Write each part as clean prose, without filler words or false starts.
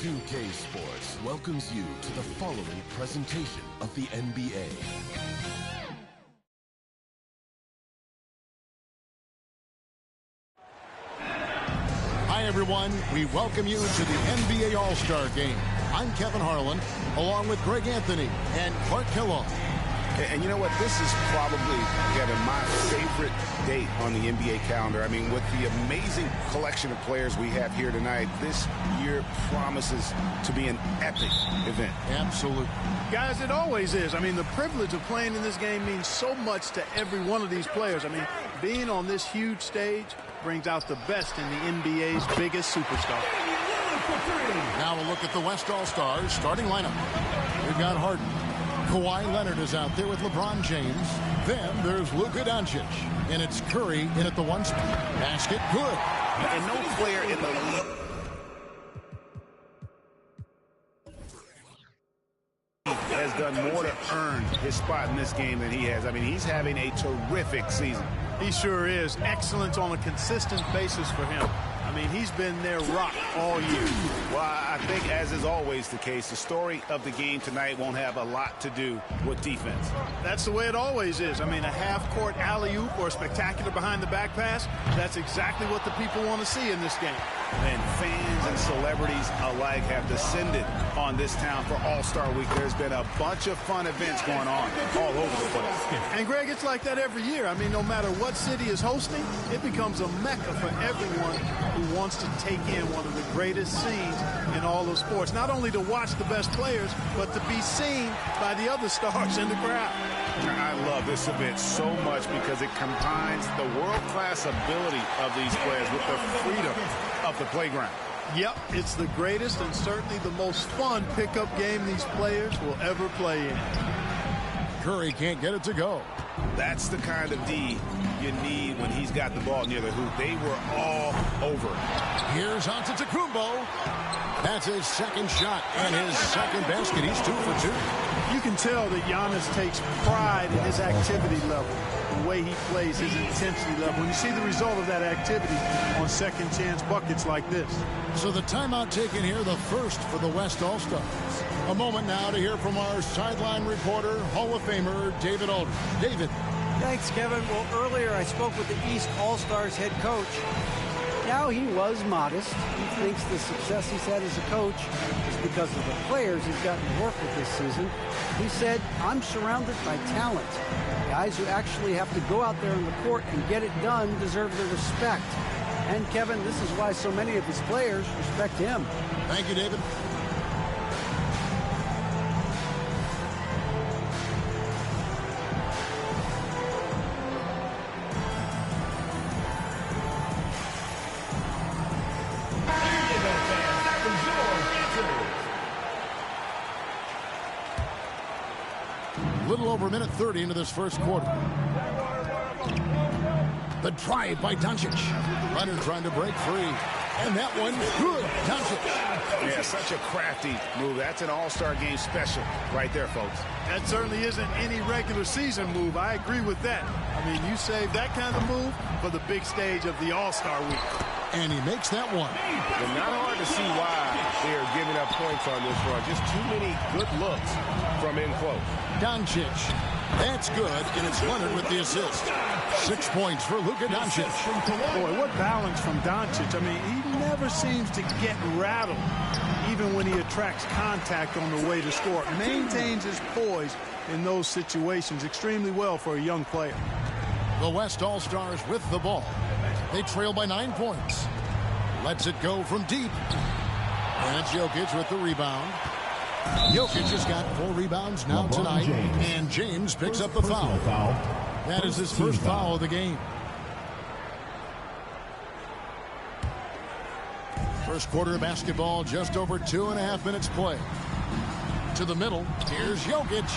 2K Sports welcomes you to the following presentation of the NBA. Hi, everyone. We welcome you to the NBA All-Star Game. I'm Kevin Harlan, along with Greg Anthony and Clark Kellogg. And you know what? This is probably, Kevin, my favorite date on the NBA calendar. I mean, with the amazing collection of players we have here tonight, this year promises to be an epic event. Absolutely. Guys, it always is. I mean, the privilege of playing in this game means so much to every one of these players. I mean, being on this huge stage brings out the best in the NBA's biggest superstar. Now a look at the West All-Stars starting lineup. We've got Harden. Kawhi Leonard is out there with LeBron James. Then there's Luka Doncic. And it's Curry in at the one spot. Basket good. And no player in the league has done more to earn his spot in this game than he has. I mean, he's having a terrific season. He sure is. Excellence on a consistent basis for him. I mean, he's been their rock all year. Well, I think, as is always the case, the story of the game tonight won't have a lot to do with defense. That's the way it always is. I mean, a half-court alley-oop or a spectacular behind-the-back pass, that's exactly what the people want to see in this game. And fans and celebrities alike have descended on this town for All-Star Week. There's been a bunch of fun events going on all over the place. And, Greg, it's like that every year. I mean, no matter what city is hosting, it becomes a mecca for everyone who wants to take in one of the greatest scenes in all of sports. Not only to watch the best players, but to be seen by the other stars in the crowd. I love this event so much because it combines the world-class ability of these players with the freedom of the playground. Yep, it's the greatest and certainly the most fun pickup game these players will ever play in. Curry can't get it to go. That's the kind of D you need when he's got the ball near the hoop. They were all over it. Here's Antetokounmpo. That's his second shot and his second basket. He's 2 for 2. You can tell that Giannis takes pride in his activity level, the way he plays, his intensity level. When you see the result of that activity on second chance buckets like this. So the timeout taken here, the first for the West All-Stars. A moment now to hear from our sideline reporter, Hall of Famer David Aldridge. David. Thanks, Kevin. Well, earlier I spoke with the East All-Stars head coach. Now, he was modest. He thinks the success he's had as a coach is because of the players he's gotten to work with this season. He said, I'm surrounded by talent. Guys who actually have to go out there on the court and get it done deserve the respect. And, Kevin, this is why so many of his players respect him. Thank you, David. Little over a minute 30 into this first quarter. The drive by Doncic. Leonard trying to break free. And that one, good. Doncic. Yeah, such a crafty move. That's an All-Star game special right there, folks. That certainly isn't any regular season move. I agree with that. I mean, you save that kind of move for the big stage of the All-Star Week. And he makes that one. It's not hard to see why they are giving up points on this run. Just too many good looks from in close. Doncic. That's good, and it's Leonard with the assist. 6 points for Luka Doncic. Boy, what balance from Doncic. I mean, he never seems to get rattled, even when he attracts contact on the way to score. Maintains his poise in those situations extremely well for a young player. The West All-Stars with the ball. They trail by 9 points. Lets it go from deep. And it's Jokic with the rebound. Jokic has got 4 rebounds now tonight. And James picks up the foul. That is his first foul of the game. First quarter of basketball, just over 2.5 minutes play. To the middle, here's Jokic.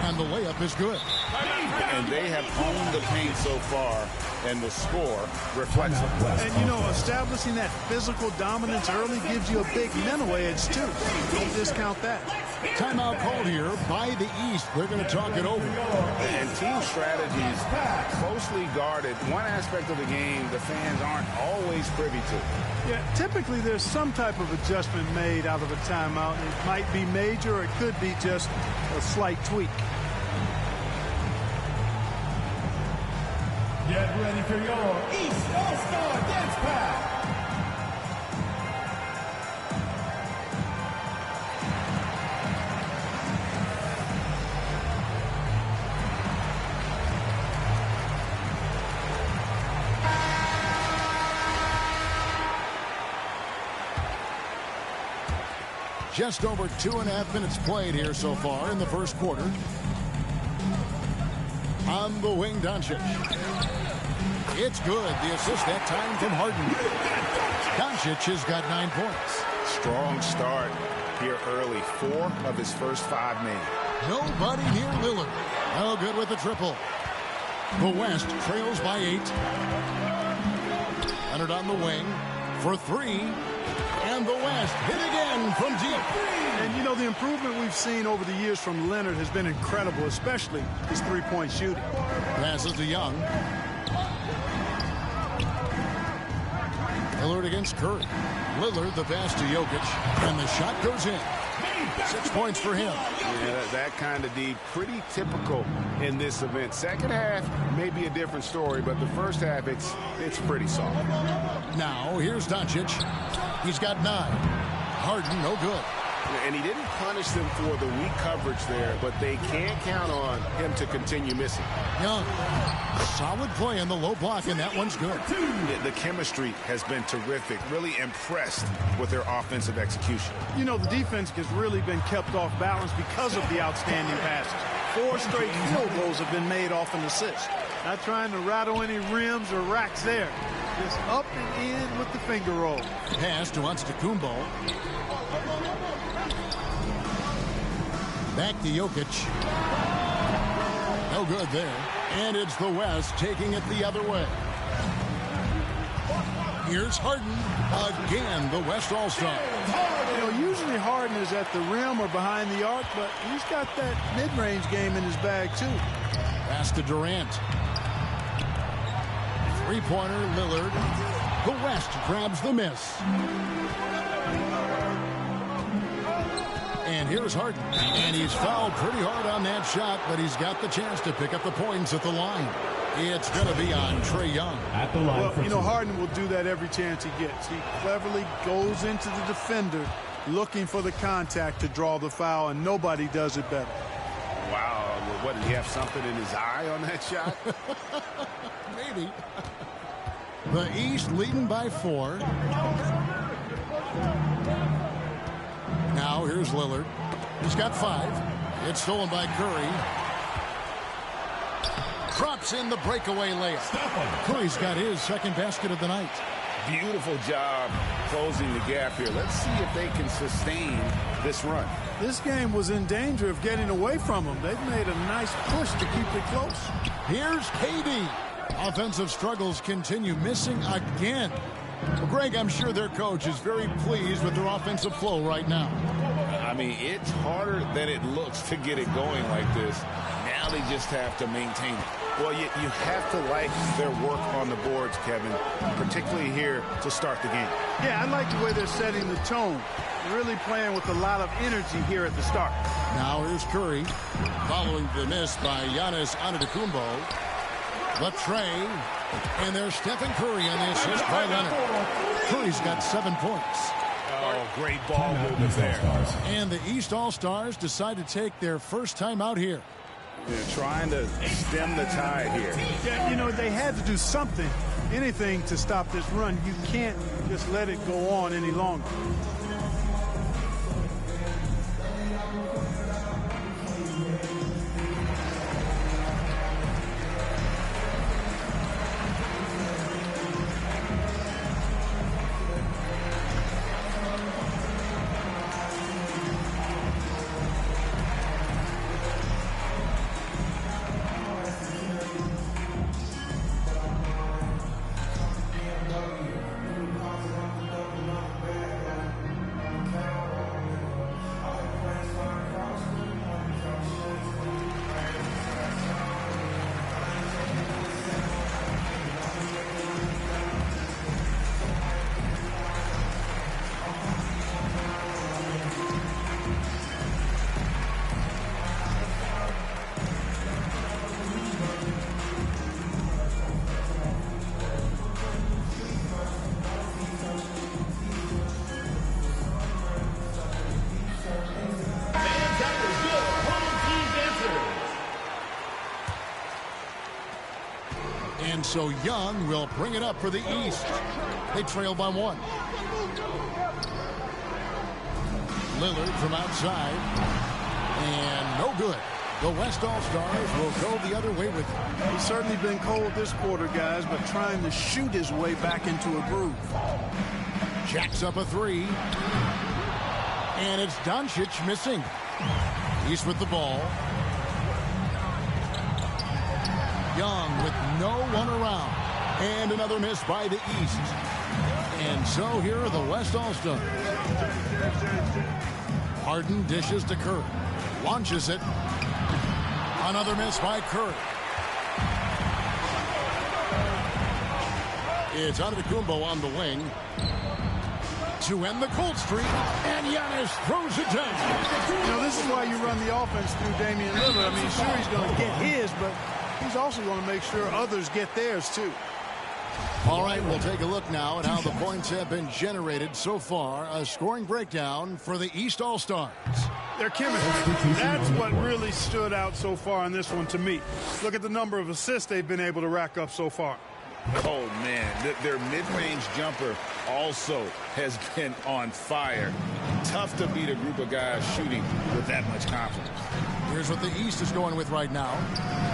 And the layup is good. And they have owned the paint so far. and the score reflects it. And, you know, establishing that physical dominance early gives you a big mental edge, too. Don't discount that. Timeout called here by the East. They're going to talk it over. And team strategies closely guarded. One aspect of the game the fans aren't always privy to. Yeah, typically there's some type of adjustment made out of a timeout. It might be major or it could be just a slight tweak. Get ready for your East All-Star Dance Pack. Just over 2.5 minutes played here so far in the first quarter. On the wing, Doncic. It's good. The assist that time from Harden. Doncic has got 9 points. Strong start here early. 4 of his first 5 made. Nobody near Lillard. No good with the triple. The West trails by 8. Leonard on the wing for 3. And the West hit again from deep. And, you know, the improvement we've seen over the years from Leonard has been incredible, especially his three-point shooting. Passes to Young. Lillard against Curry. Lillard the pass to Jokic. And the shot goes in. 6 points for him. Yeah, that kind of D, pretty typical in this event. Second half may be a different story, but the first half, it's pretty soft. Now, here's Doncic. He's got 9. Harden, no good. And he didn't punish them for the weak coverage there, but they can't count on him to continue missing. Young, solid play in the low block, and that one's good. The chemistry has been terrific. Really impressed with their offensive execution. You know, the defense has really been kept off balance because of the outstanding passes. 4 straight field goals have been made off an assist. Not trying to rattle any rims or racks there. Just up and in with the finger roll. Pass to Antetokounmpo. Back to Jokic. No good there. And it's the West taking it the other way. Here's Harden. Again, the West All-Star. You know, usually Harden is at the rim or behind the arc, but he's got that mid-range game in his bag, too. Pass to Durant. Three-pointer, Lillard. The West grabs the miss. And here's Harden. And he's fouled pretty hard on that shot, but he's got the chance to pick up the points at the line. It's going to be on Trae Young. At the line. Well, you know, Harden will do that every chance he gets. He cleverly goes into the defender looking for the contact to draw the foul, and nobody does it better. Wow. What, did he have something in his eye on that shot? Maybe. The East leading by 4. Now here's Lillard. He's got 5. It's stolen by Curry. Drops in the breakaway layup. Curry's got his second basket of the night. Beautiful job closing the gap here. Let's see if they can sustain this run. This game was in danger of getting away from them. They've made a nice push to keep it close. Here's KD. Offensive struggles continue, missing again. Well, Greg, I'm sure their coach is very pleased with their offensive flow right now. I mean, it's harder than it looks to get it going like this. Now they just have to maintain it. Well, you have to like their work on the boards, Kevin, particularly here to start the game. Yeah, I like the way they're setting the tone. They're really playing with a lot of energy here at the start. Now here's Curry, following the miss by Giannis Antetokounmpo. The Trae, and there's Stephen Curry on the assist by Leonard. Curry's got 7 points. Oh, great ball movement there. And the East All-Stars decide to take their first time out here. They're trying to stem the tide here. Yeah, you know, they had to do something, anything to stop this run. You can't just let it go on any longer. so Young will bring it up for the East. They trail by 1. Lillard from outside. And no good. The West All-Stars will go the other way with him. He's certainly been cold this quarter, guys, but trying to shoot his way back into a groove. Jacks up a 3. And it's Doncic missing. He's with the ball. Young with no one around. And another miss by the East. And so here are the West All-Stars. Harden dishes to Curry. Launches it. Another miss by Curry. It's Antetokounmpo on the wing to end the cold streak, and Giannis throws it down. You know, this is why you run the offense through Damian Lillard. I mean, sure, he's going to get his, but he's also going to make sure others get theirs, too. All right, we'll take a look now at how the points have been generated so far. A scoring breakdown for the East All-Stars. Their chemistry, that's what really stood out so far in this one to me. Look at the number of assists they've been able to rack up so far. Oh, man, their mid-range jumper also has been on fire. Tough to beat a group of guys shooting with that much confidence. Here's what the East is going with right now.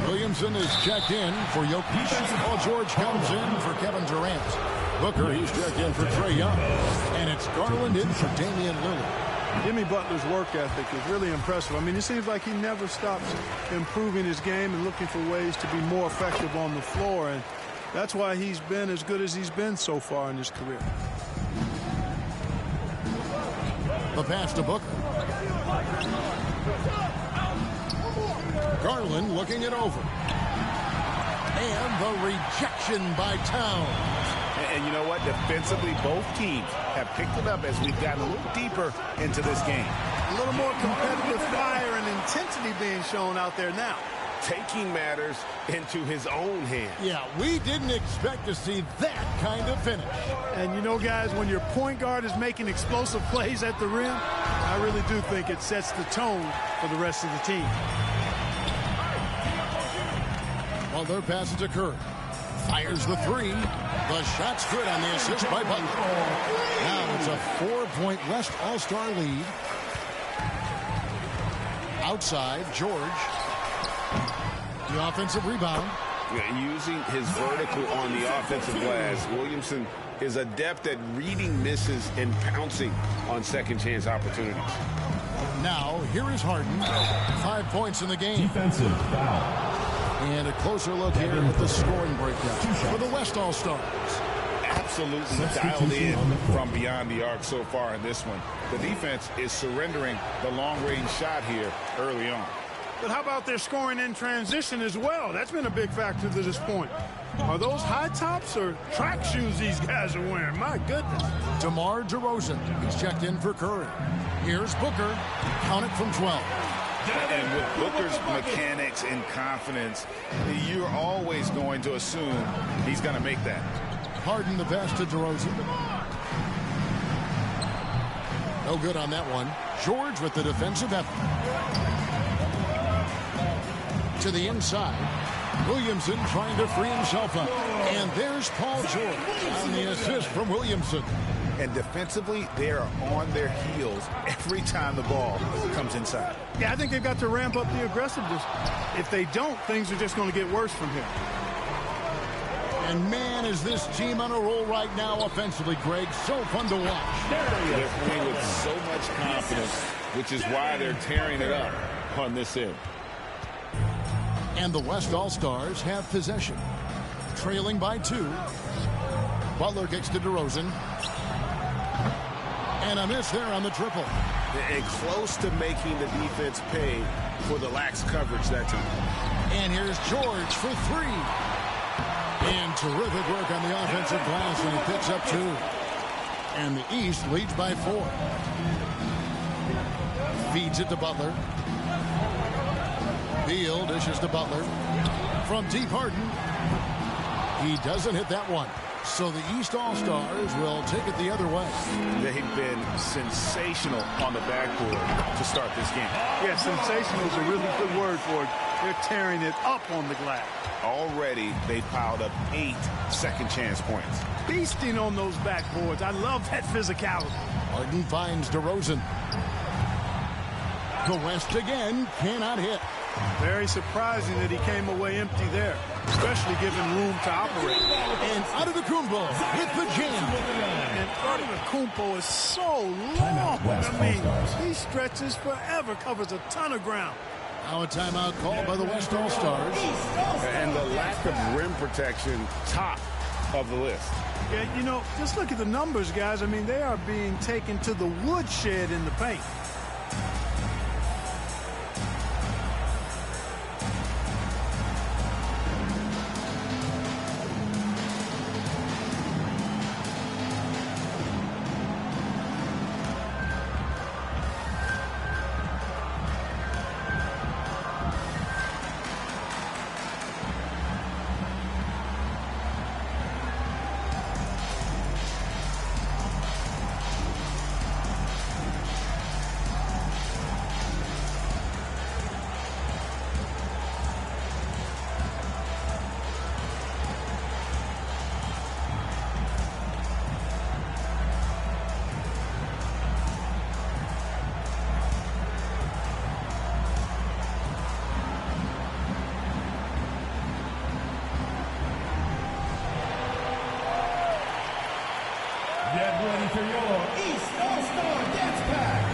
Williamson is checked in for Jokic. Paul George comes in for Kevin Durant. Booker, he's checked in for Trae Young. And it's Garland in for Damian Lillard. Jimmy Butler's work ethic is really impressive. I mean, it seems like he never stops improving his game and looking for ways to be more effective on the floor. And that's why he's been as good as he's been so far in his career. The pass to Booker. Garland looking it over. And the rejection by Towns. And you know what? Defensively, both teams have picked it up as we've gotten a little deeper into this game. A little more competitive fire and intensity being shown out there now. Taking matters into his own hands. Yeah, we didn't expect to see that kind of finish. And you know, guys, when your point guard is making explosive plays at the rim, I really do think it sets the tone for the rest of the team. Butler passes to Curry. Fires the 3. The shot's good on the assist by Butler. Now it's a 4-point West All-Star lead. Outside, George. The offensive rebound. Using his vertical on the offensive glass, Williamson is adept at reading misses and pouncing on second chance opportunities. Now, here is Harden. 5 points in the game. Defensive foul. And a closer look here at the scoring breakdown for the West All-Stars. Absolutely dialed in from beyond the arc so far in this one. The defense is surrendering the long-range shot here early on. But how about their scoring in transition as well? That's been a big factor to this point. Are those high tops or track shoes these guys are wearing? My goodness. DeMar DeRozan. He's checked in for Curry. Here's Booker. Count it from 12. And with Booker's mechanics and confidence, you're always going to assume he's going to make that. Harden the pass to DeRozan. No good on that one. George with the defensive effort. To the inside. Williamson trying to free himself up. And there's Paul George on the assist from Williamson. And defensively, they are on their heels every time the ball comes inside. Yeah, I think they've got to ramp up the aggressiveness. If they don't, things are just going to get worse from here. And man, is this team on a roll right now offensively, Greg. So fun to watch. They're playing with so much confidence, which is why they're tearing it up on this end. And the West All-Stars have possession. Trailing by 2. Butler kicks to DeRozan. And a miss there on the triple. And close to making the defense pay for the lax coverage that time. And here's George for 3. And terrific work on the offensive glass, and he picks up 2. And the East leads by 4. Feeds it to Butler. Beal dishes to Butler. From deep, Harden. He doesn't hit that one. So the East All-Stars will take it the other way. They've been sensational on the backboard to start this game. Yeah, sensational is a really good word for it. They're tearing it up on the glass. Already, they piled up 8 second-chance points. Feasting on those backboards. I love that physicality. Harden finds DeRozan. The West again cannot hit. Very surprising that he came away empty there, especially given room to operate. And Antetokounmpo with the jam. And Antetokounmpo is so long. I mean, he stretches forever, covers a ton of ground. Now a timeout called by the West All-Stars. And the lack of rim protection, top of the list. Yeah, you know, just look at the numbers, guys. I mean, they are being taken to the woodshed in the paint. Get ready for your East All-Star Dance Pack.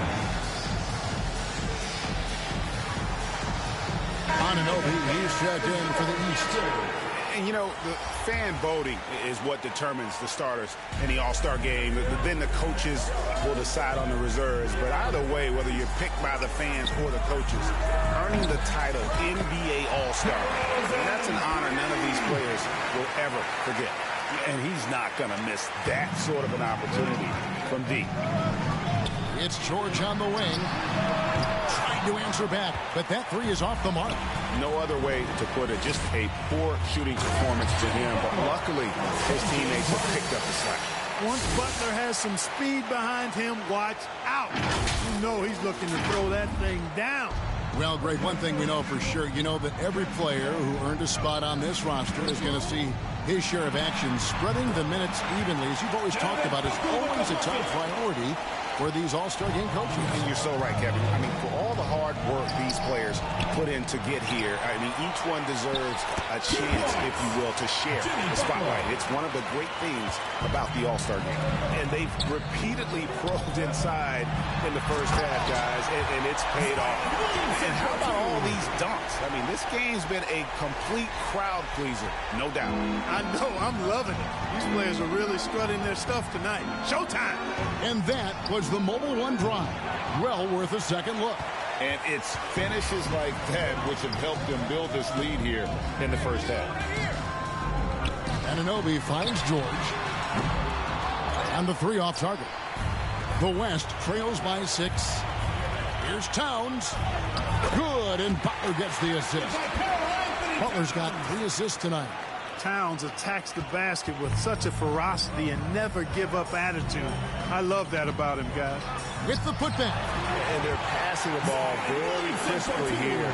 He's checked in for the East. And, you know, the fan voting is what determines the starters in the All-Star game. Then the coaches will decide on the reserves. But either way, whether you're picked by the fans or the coaches, earning the title NBA All-Star, that's an honor none of these players will ever forget. And he's not going to miss that sort of an opportunity from deep. It's George on the wing. Trying to answer back, but that three is off the mark. No other way to put it. Just a poor shooting performance to him. But luckily, his teammates have picked up the slack. Once Butler has some speed behind him, watch out. You know he's looking to throw that thing down. Well, Greg, one thing we know for sure, you know that every player who earned a spot on this roster is going to see his share of action. Spreading the minutes evenly, as you've always talked about, is always a top priority for these All-Star game coaches. And you're so right, Kevin. I mean, for all the hard work these players put in to get here, I mean, each one deserves a chance, if you will, to share the spotlight. It's one of the great things about the All-Star game. And they've repeatedly probed inside in the first half, guys, and it's paid off. And how about all these dunks? I mean, this game's been a complete crowd pleaser, no doubt. I know, I'm loving it. These players are really strutting their stuff tonight. Showtime! And that was the Mobile One drive. Well worth a second look. And it's finishes like that which have helped them build this lead here in the first half. Anunoby finds George. And the three off target. The West trails by 6. Here's Towns. Good, and Butler gets the assist. Butler's got 3 assists tonight. Towns attacks the basket with such a ferocity and never give up attitude. I love that about him, guys. With the putback. And they're passing the ball very crisply here.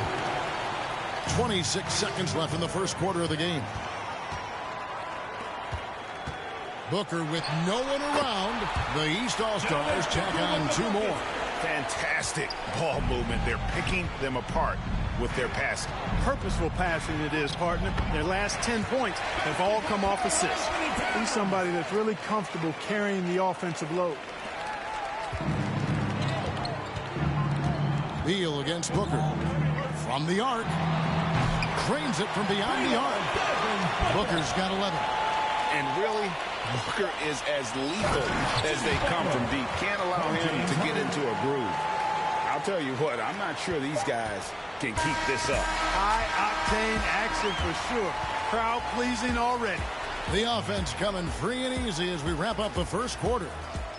26 seconds left in the first quarter of the game. Booker with no one around. The East All-Stars tack on 2 more. Fantastic ball movement. They're picking them apart with their passing. Purposeful passing it is, partner. Their last 10 points have all come off assists. He's somebody that's really comfortable carrying the offensive load. Beal against Booker. From the arc. Trains it from beyond the arc. Booker's got 11. And really, Booker is as lethal as they come from deep. Can't allow him to get into a groove. I'll tell you what, I'm not sure these guys can keep this up. High-octane action for sure. Crowd-pleasing already. The offense coming free and easy as we wrap up the first quarter.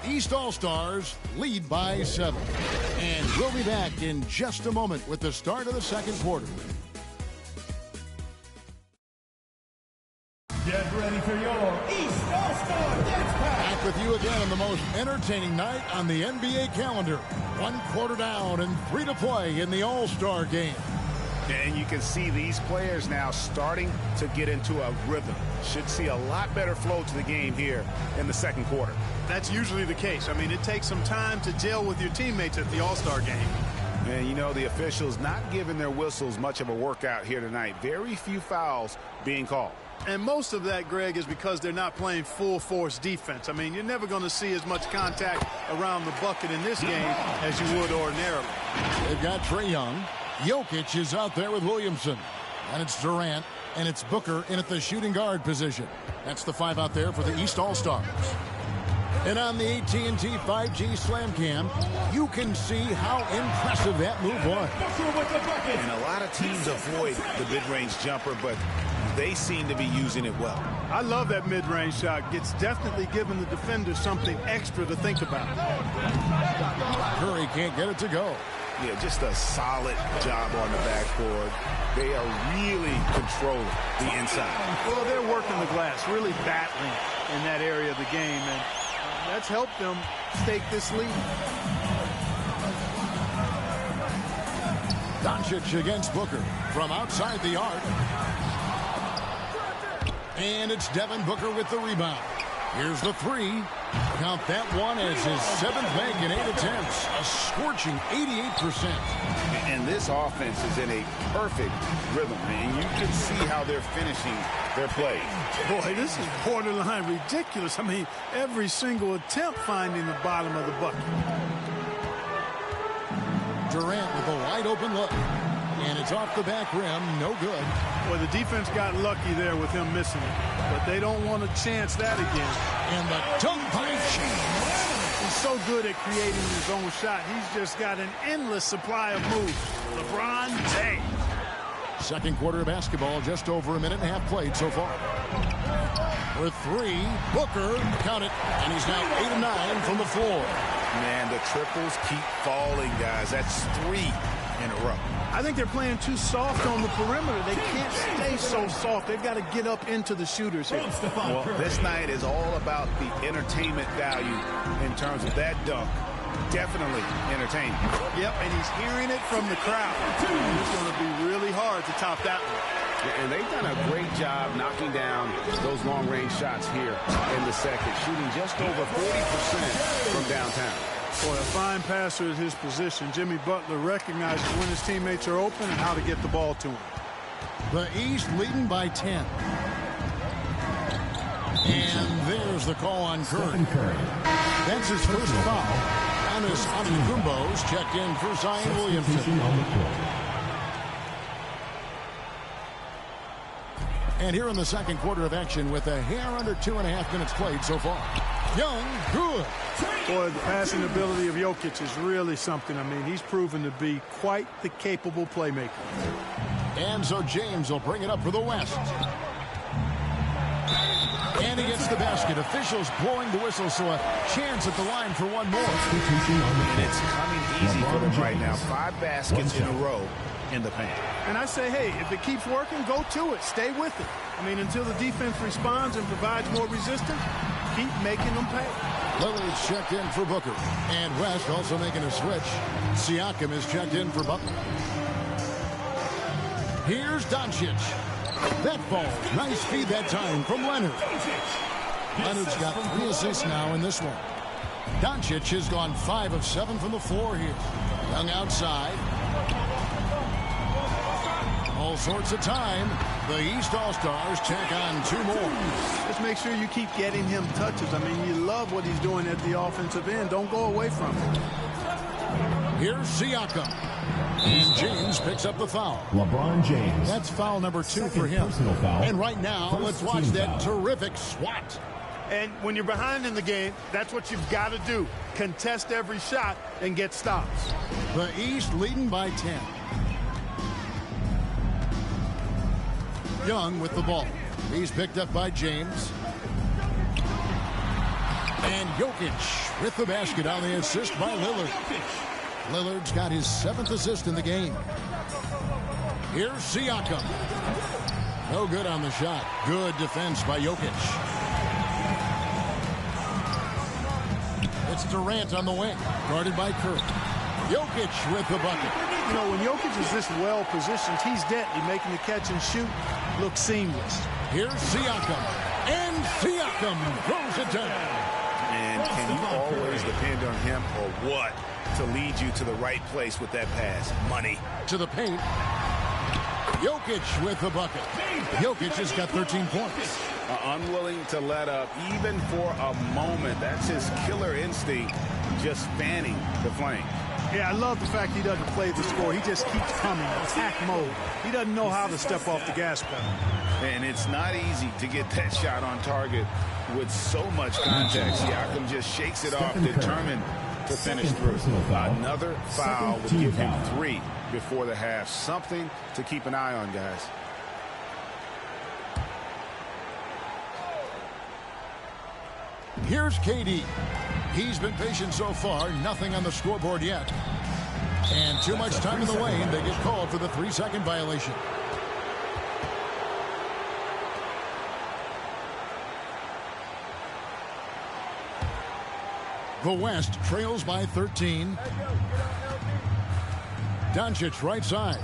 East All-Stars lead by 7. And we'll be back in just a moment with the start of the second quarter. Get ready for your East All-Star Dance Pack. Back with you again on the most entertaining night on the NBA calendar. 1 quarter down and 3 to play in the All-Star game. And you can see these players now starting to get into a rhythm. Should see a lot better flow to the game here in the second quarter. That's usually the case. I mean, it takes some time to gel with your teammates at the All-Star game. And, you know, the officials not giving their whistles much of a workout here tonight. Very few fouls being called. And most of that, Greg, is because they're not playing full-force defense. I mean, you're never going to see as much contact around the bucket in this game as you would ordinarily. They've got Trae Young. Jokic is out there with Williamson. And it's Durant. And it's Booker in at the shooting guard position. That's the 5 out there for the East All-Stars. And on the AT&T 5G Slam Cam, you can see how impressive that move was. And a lot of teams avoid the mid-range jumper, but they seem to be using it well. I love that mid-range shot. It's definitely giving the defender something extra to think about. Curry can't get it to go. Yeah, just a solid job on the backboard. They are really controlling the inside. Well, they're working the glass, really battling in that area of the game, and that's helped them stake this lead. Doncic against Booker from outside the arc. And it's Devin Booker with the rebound. Here's the 3. Count that one as his 7th make in 8 attempts. A scorching 88%. And this offense is in a perfect rhythm, and you can see how they're finishing their play. Boy, this is borderline ridiculous. I mean, every single attempt finding the bottom of the bucket. Durant with a wide open look. And it's off the back rim. No good. Well, the defense got lucky there with him missing it. But they don't want to chance that again. And the dunk by James. He's so good at creating his own shot. He's just got an endless supply of moves. LeBron James. Second quarter of basketball, just over a minute and a half played so far. With 3, Booker, count it, and he's now 8 of 9 from the floor. Man, the triples keep falling, guys. That's 3 in a row. I think they're playing too soft on the perimeter. They can't stay so soft. They've got to get up into the shooters here. Well, this night is all about the entertainment value in terms of that dunk. Definitely entertaining. Yep, and he's hearing it from the crowd. It's going to be really hard to top that one. And they've done a great job knocking down those long-range shots here in the second, shooting just over 40% from downtown. Boy, a fine passer at his position. Jimmy Butler recognizes when his teammates are open and how to get the ball to him. The East leading by 10. And there's the call on Curry. That's his first foul. Giannis Antetokounmpo's checked in for Zion Williamson. And here in the second quarter of action with a hair under 2.5 minutes played so far. Young, good. Boy, the passing ability of Jokic is really something. I mean, he's proven to be quite the capable playmaker. And so James will bring it up for the West. And he gets the basket. Officials blowing the whistle, so a chance at the line for one more. And it's coming easy for them right now. 5 baskets in a row in the paint. And I say, hey, if it keeps working, go to it. Stay with it. I mean, until the defense responds and provides more resistance, keep making them pay. Lillard's checked in for Booker. And West also making a switch. Siakam is checked in for Butler. Here's Doncic. That ball. Nice feed that time from Leonard. Leonard's got 3 assists now in this one. Doncic has gone 5 of 7 from the floor here. Young outside. All sorts of time. The East All-Stars check on 2 more. Just make sure you keep getting him touches. I mean, you love what he's doing at the offensive end. Don't go away from him. Here's Siakam. And James picks up the foul. LeBron James. That's foul number 2 for him. Foul. And right now, let's watch that terrific swat. And when you're behind in the game, that's what you've got to do. Contest every shot and get stops. The East leading by 10. Young with the ball. He's picked up by James. And Jokic with the basket on the assist by Lillard. Lillard's got his 7th assist in the game. Here's Siakam. No good on the shot. Good defense by Jokic. It's Durant on the wing, guarded by Curry. Jokic with the bucket. You know, when Jokic is this well positioned, he's deadly, making the catch and shoot look seamless. Here's Siakam. And Siakam throws it down. And can you always depend on him or what to lead you to the right place with that pass? Money. To the paint. Jokic with the bucket. Jokic has got 13 points. Unwilling to let up even for a moment. That's his killer instinct, just fanning the flame. Yeah, I love the fact he doesn't play the score. He just keeps coming, attack mode. He doesn't know how to step off the gas pedal. And it's not easy to get that shot on target with so much contact. Siakam just shakes it off, determined to finish through. Another foul would give him 3 before the half. Something to keep an eye on, guys. Here's KD. He's been patient so far. Nothing on the scoreboard yet. And too much time in the lane. They get called for the 3-second violation. The West trails by 13. Doncic right side.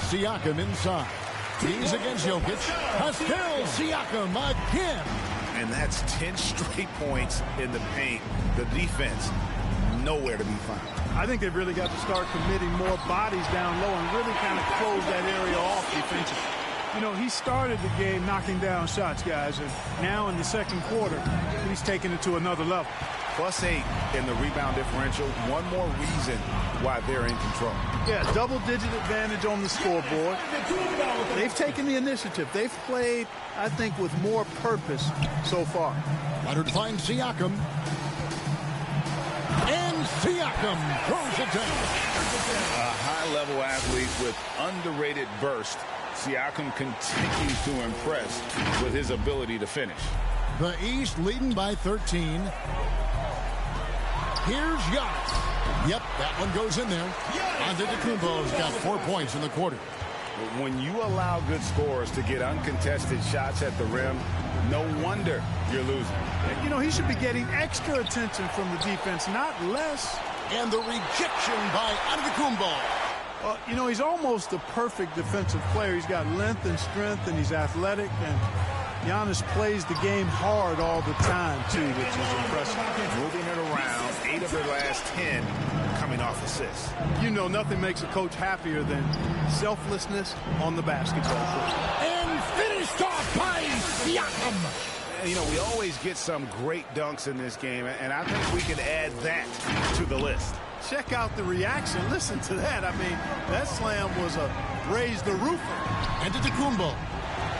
Siakam inside. He's against Jokic. Pascal Siakam again. And that's 10 straight points in the paint. The defense, nowhere to be found. I think they've really got to start committing more bodies down low and really kind of close that area off defensively. You know, he started the game knocking down shots, guys, and now in the second quarter, he's taking it to another level. +8 in the rebound differential. One more reason why they're in control. Yeah, double-digit advantage on the scoreboard. They've taken the initiative. They've played, I think, with more purpose so far. Leonard finds Siakam. And Siakam throws it down. A high-level athlete with underrated burst. Siakam continues to impress with his ability to finish. The East leading by 13. Here's Giannis. Yep, that one goes in there. Antetokounmpo's got 4 points in the quarter. When you allow good scorers to get uncontested shots at the rim, no wonder you're losing. You know, he should be getting extra attention from the defense, not less. And the rejection by Antetokounmpo. You know, he's almost the perfect defensive player. He's got length and strength, and he's athletic. And Giannis plays the game hard all the time, too, which is impressive. Moving it around, 8 of their last 10 coming off assists. You know, nothing makes a coach happier than selflessness on the basketball court. And finished off by Siakam. You know, we always get some great dunks in this game, and I think we can add that to the list. Check out the reaction. Listen to that. I mean, that slam was a raise the roofer. Antetokounmpo.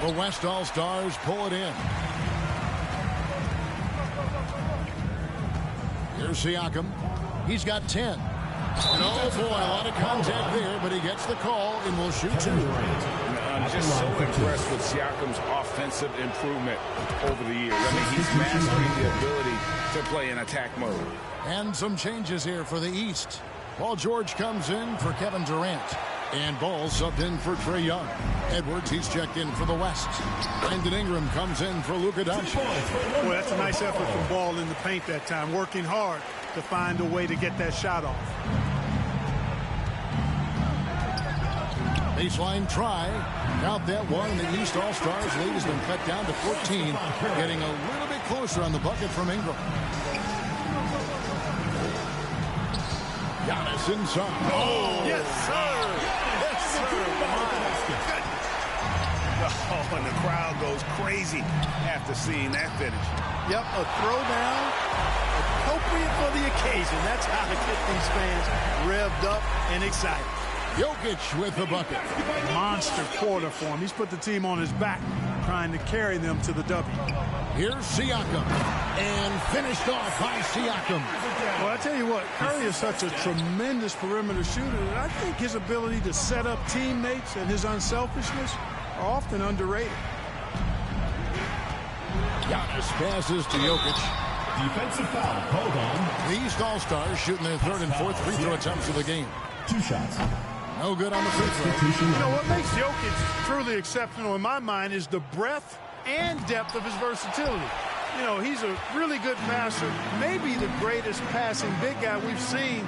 The West All-Stars pull it in. Here's Siakam. He's got 10. And oh boy, a lot of contact there, but he gets the call and will shoot 2. I'm just so impressed with Siakam's offensive improvement over the years. I mean, he's mastering the ability to play in attack mode. And some changes here for the East. Paul George comes in for Kevin Durant. And Ball subbed in for Trae Young. Edwards, he's checked in for the West. Brandon Ingram comes in for Luka Doncic. Boy, that's a nice effort from Ball in the paint that time, working hard to find a way to get that shot off. Baseline try. Count that one. The East All-Stars lead has been cut down to 14. Getting a little bit closer on the bucket from Ingram. Giannis inside. Oh, yes, sir. Yes, sir. Oh, and the crowd goes crazy after seeing that finish. Yep, a throwdown appropriate for the occasion. That's how to get these fans revved up and excited. Jokic with the bucket. Monster quarter for him. He's put the team on his back, trying to carry them to the W. Here's Siakam. And finished off by Siakam. Well, I tell you what, Curry is such a tremendous perimeter shooter that I think his ability to set up teammates and his unselfishness are often underrated. Giannis passes to Jokic. Defensive foul called on. The East All-Stars shooting their third and fourth free throw attempts of the game. 2 shots. No good on the free throw. You know, what makes Jokic truly exceptional in my mind is the breadth and depth of his versatility. You know, he's a really good passer, maybe the greatest passing big guy we've seen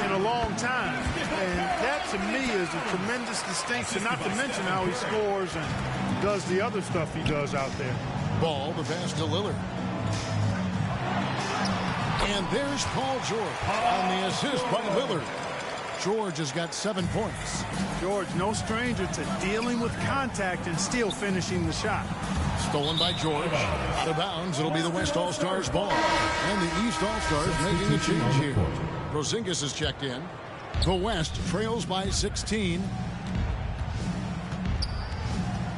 in a long time. And that, to me, is a tremendous distinction, not to mention how he scores and does the other stuff he does out there. Ball, the pass to Lillard. And there's Paul George on the assist by Lillard. George has got 7 points. George, no stranger to dealing with contact and still finishing the shot. Stolen by George. Out of bounds. It'll be the West All-Stars ball. And the East All-Stars making a change here. Porzingis is checked in. The West trails by 16.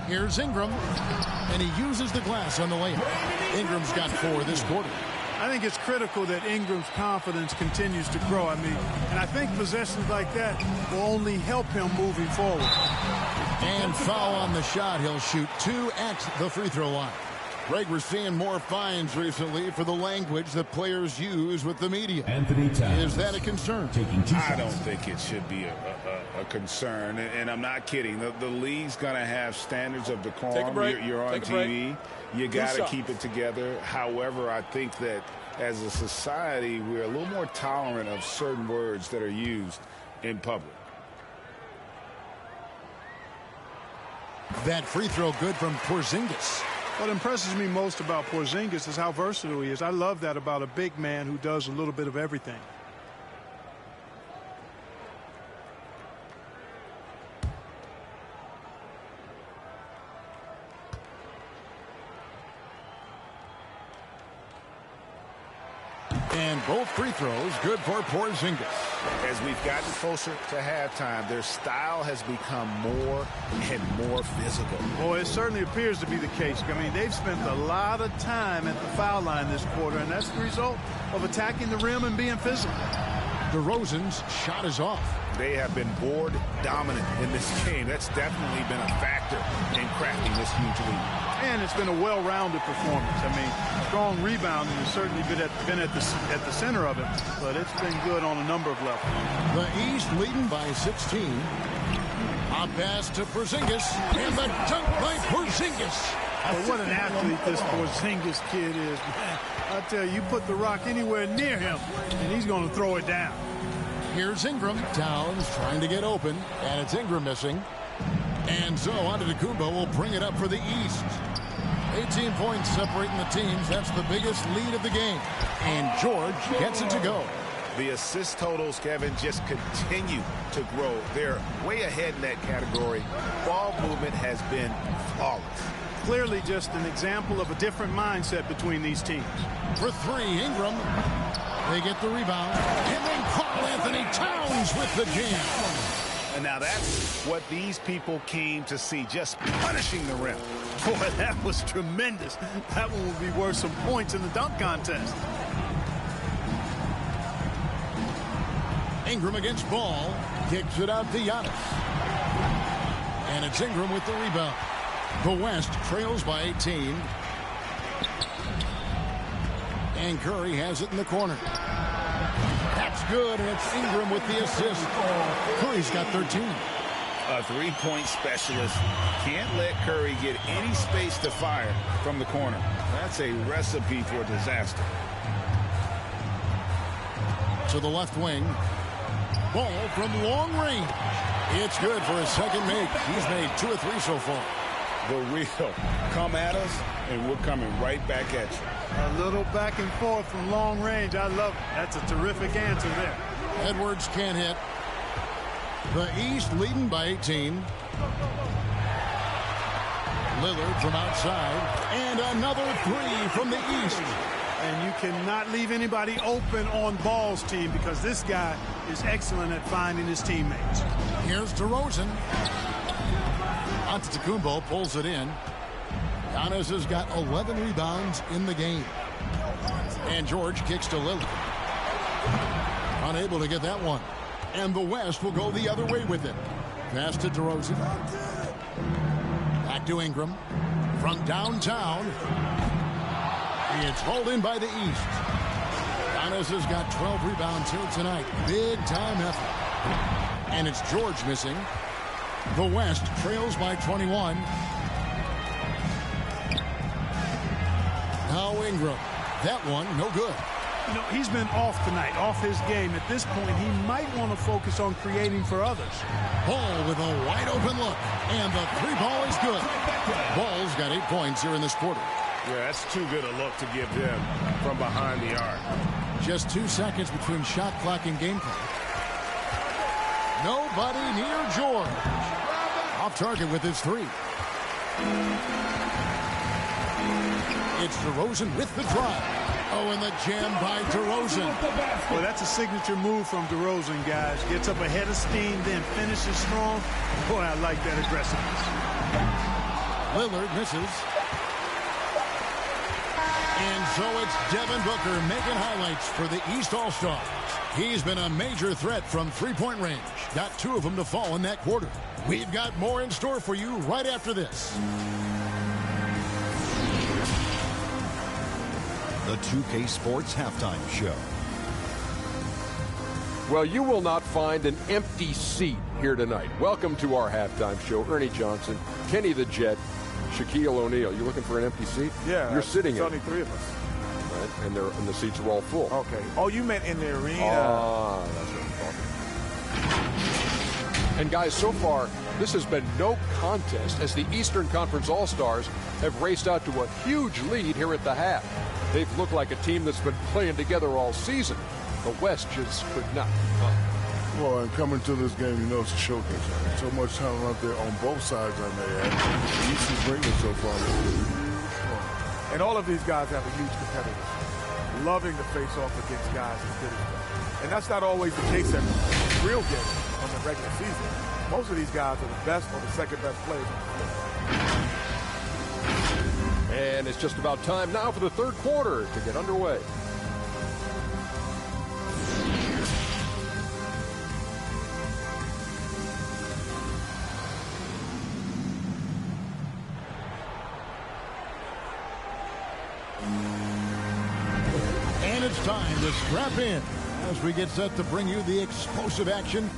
Here's Ingram. And he uses the glass on the layup. Ingram's got 4 this quarter. I think it's critical that Ingram's confidence continues to grow. And I think possessions like that will only help him moving forward. And foul on the shot. He'll shoot 2 at the free throw line. Greg, we're seeing more fines recently for the language that players use with the media. Anthony Towns. Is that a concern? Taking 2 shots. I don't think it should be a concern, and I'm not kidding. The league's going to have standards of decorum. Take a break. You're on TV. You got to keep it together. However, I think that as a society, we're a little more tolerant of certain words that are used in public. That free throw good from Porzingis. What impresses me most about Porzingis is how versatile he is. I love that about a big man who does a little bit of everything. And both free throws good for Porzingis. As we've gotten closer to halftime, their style has become more and more physical. Boy, it certainly appears to be the case. I mean, they've spent a lot of time at the foul line this quarter, and that's the result of attacking the rim and being physical. DeRozan's shot is off. They have been board dominant in this game. That's definitely been a factor in cracking this huge lead. And it's been a well-rounded performance. I mean, strong rebounding has certainly been at the center of it, but it's been good on a number of levels. The East leading by 16. A pass to Porzingis, and the dunk by Porzingis. But what an athlete this Porzingis kid is, man. I tell you, you put the rock anywhere near him, and he's going to throw it down. Here's Ingram. Towns trying to get open, and it's Ingram missing. And so Antetokounmpo will bring it up for the East. 18 points separating the teams. That's the biggest lead of the game. And George gets it to go. The assist totals, Kevin, just continue to grow. They're way ahead in that category. Ball movement has been flawless. Clearly just an example of a different mindset between these teams. For 3, Ingram. They get the rebound. And then Karl Anthony Towns with the jam. And now that's what these people came to see, just punishing the rim. Boy, that was tremendous. That one will be worth some points in the dunk contest. Ingram against Ball. Kicks it out to Giannis. And it's Ingram with the rebound. The West trails by 18. And Curry has it in the corner. That's good, and it's Ingram with the assist. Curry's got 13. A three-point specialist can't let Curry get any space to fire from the corner. That's a recipe for disaster. To the left wing. Ball from long range. It's good for his second make. He's made 2 or 3 so far. The real come at us, and we're coming right back at you. A little back and forth from long range. I love it. That's a terrific answer there. Edwards can't hit. The East leading by 18. Lillard from outside. And another 3 from the East. And you cannot leave anybody open on Ball's team because this guy is excellent at finding his teammates. Here's DeRozan. Antetokounmpo pulls it in. Giannis has got 11 rebounds in the game. And George kicks to Lillard. Unable to get that one. And the West will go the other way with it. Pass to DeRozan. Back to Ingram. From downtown. It's hauled in by the East. Giannis has got 12 rebounds here tonight. Big time effort. And it's George missing. The West trails by 21. Now Ingram. That one, no good. You know, he's been off tonight, off his game. At this point, he might want to focus on creating for others. Ball with a wide open look. And the three ball is good. Ball's got 8 points here in this quarter. Yeah, that's too good a look to give them from behind the arc. Just 2 seconds between shot clock and game clock. Nobody near George. Off target with his 3. It's DeRozan with the drive. Oh, and the jam by DeRozan. Well, that's a signature move from DeRozan, guys. Gets up ahead of steam, then finishes strong. Boy, I like that aggressiveness. Lillard misses. And so it's Devin Booker making highlights for the East All-Stars. He's been a major threat from three-point range. Got 2 of them to fall in that quarter. We've got more in store for you right after this. The 2K Sports Halftime Show. Well, you will not find an empty seat here tonight. Welcome to our halftime show. Ernie Johnson, Kenny the Jet, Shaquille O'Neal. You looking for an empty seat? Yeah. You're sitting in. There's only 3 of us. Right, and the seats are all full. Okay. Oh, you meant in the arena. Ah, that's what I'm talking. And guys, so far, this has been no contest as the Eastern Conference All-Stars have raced out to a huge lead here at the half. They've looked like a team that's been playing together all season. The West just could not keep up. Well, and coming to this game, you know it's a showcase. So much talent out there on both sides, I may add. The East is bringing so far. And all of these guys have a huge competitive. Loving to face off against guys as good as them. And that's not always the case at real games on the regular season. Most of these guys are the best or the second best players on the floor. And it's just about time now for the third quarter to get underway. And it's time to strap in as we get set to bring you the explosive action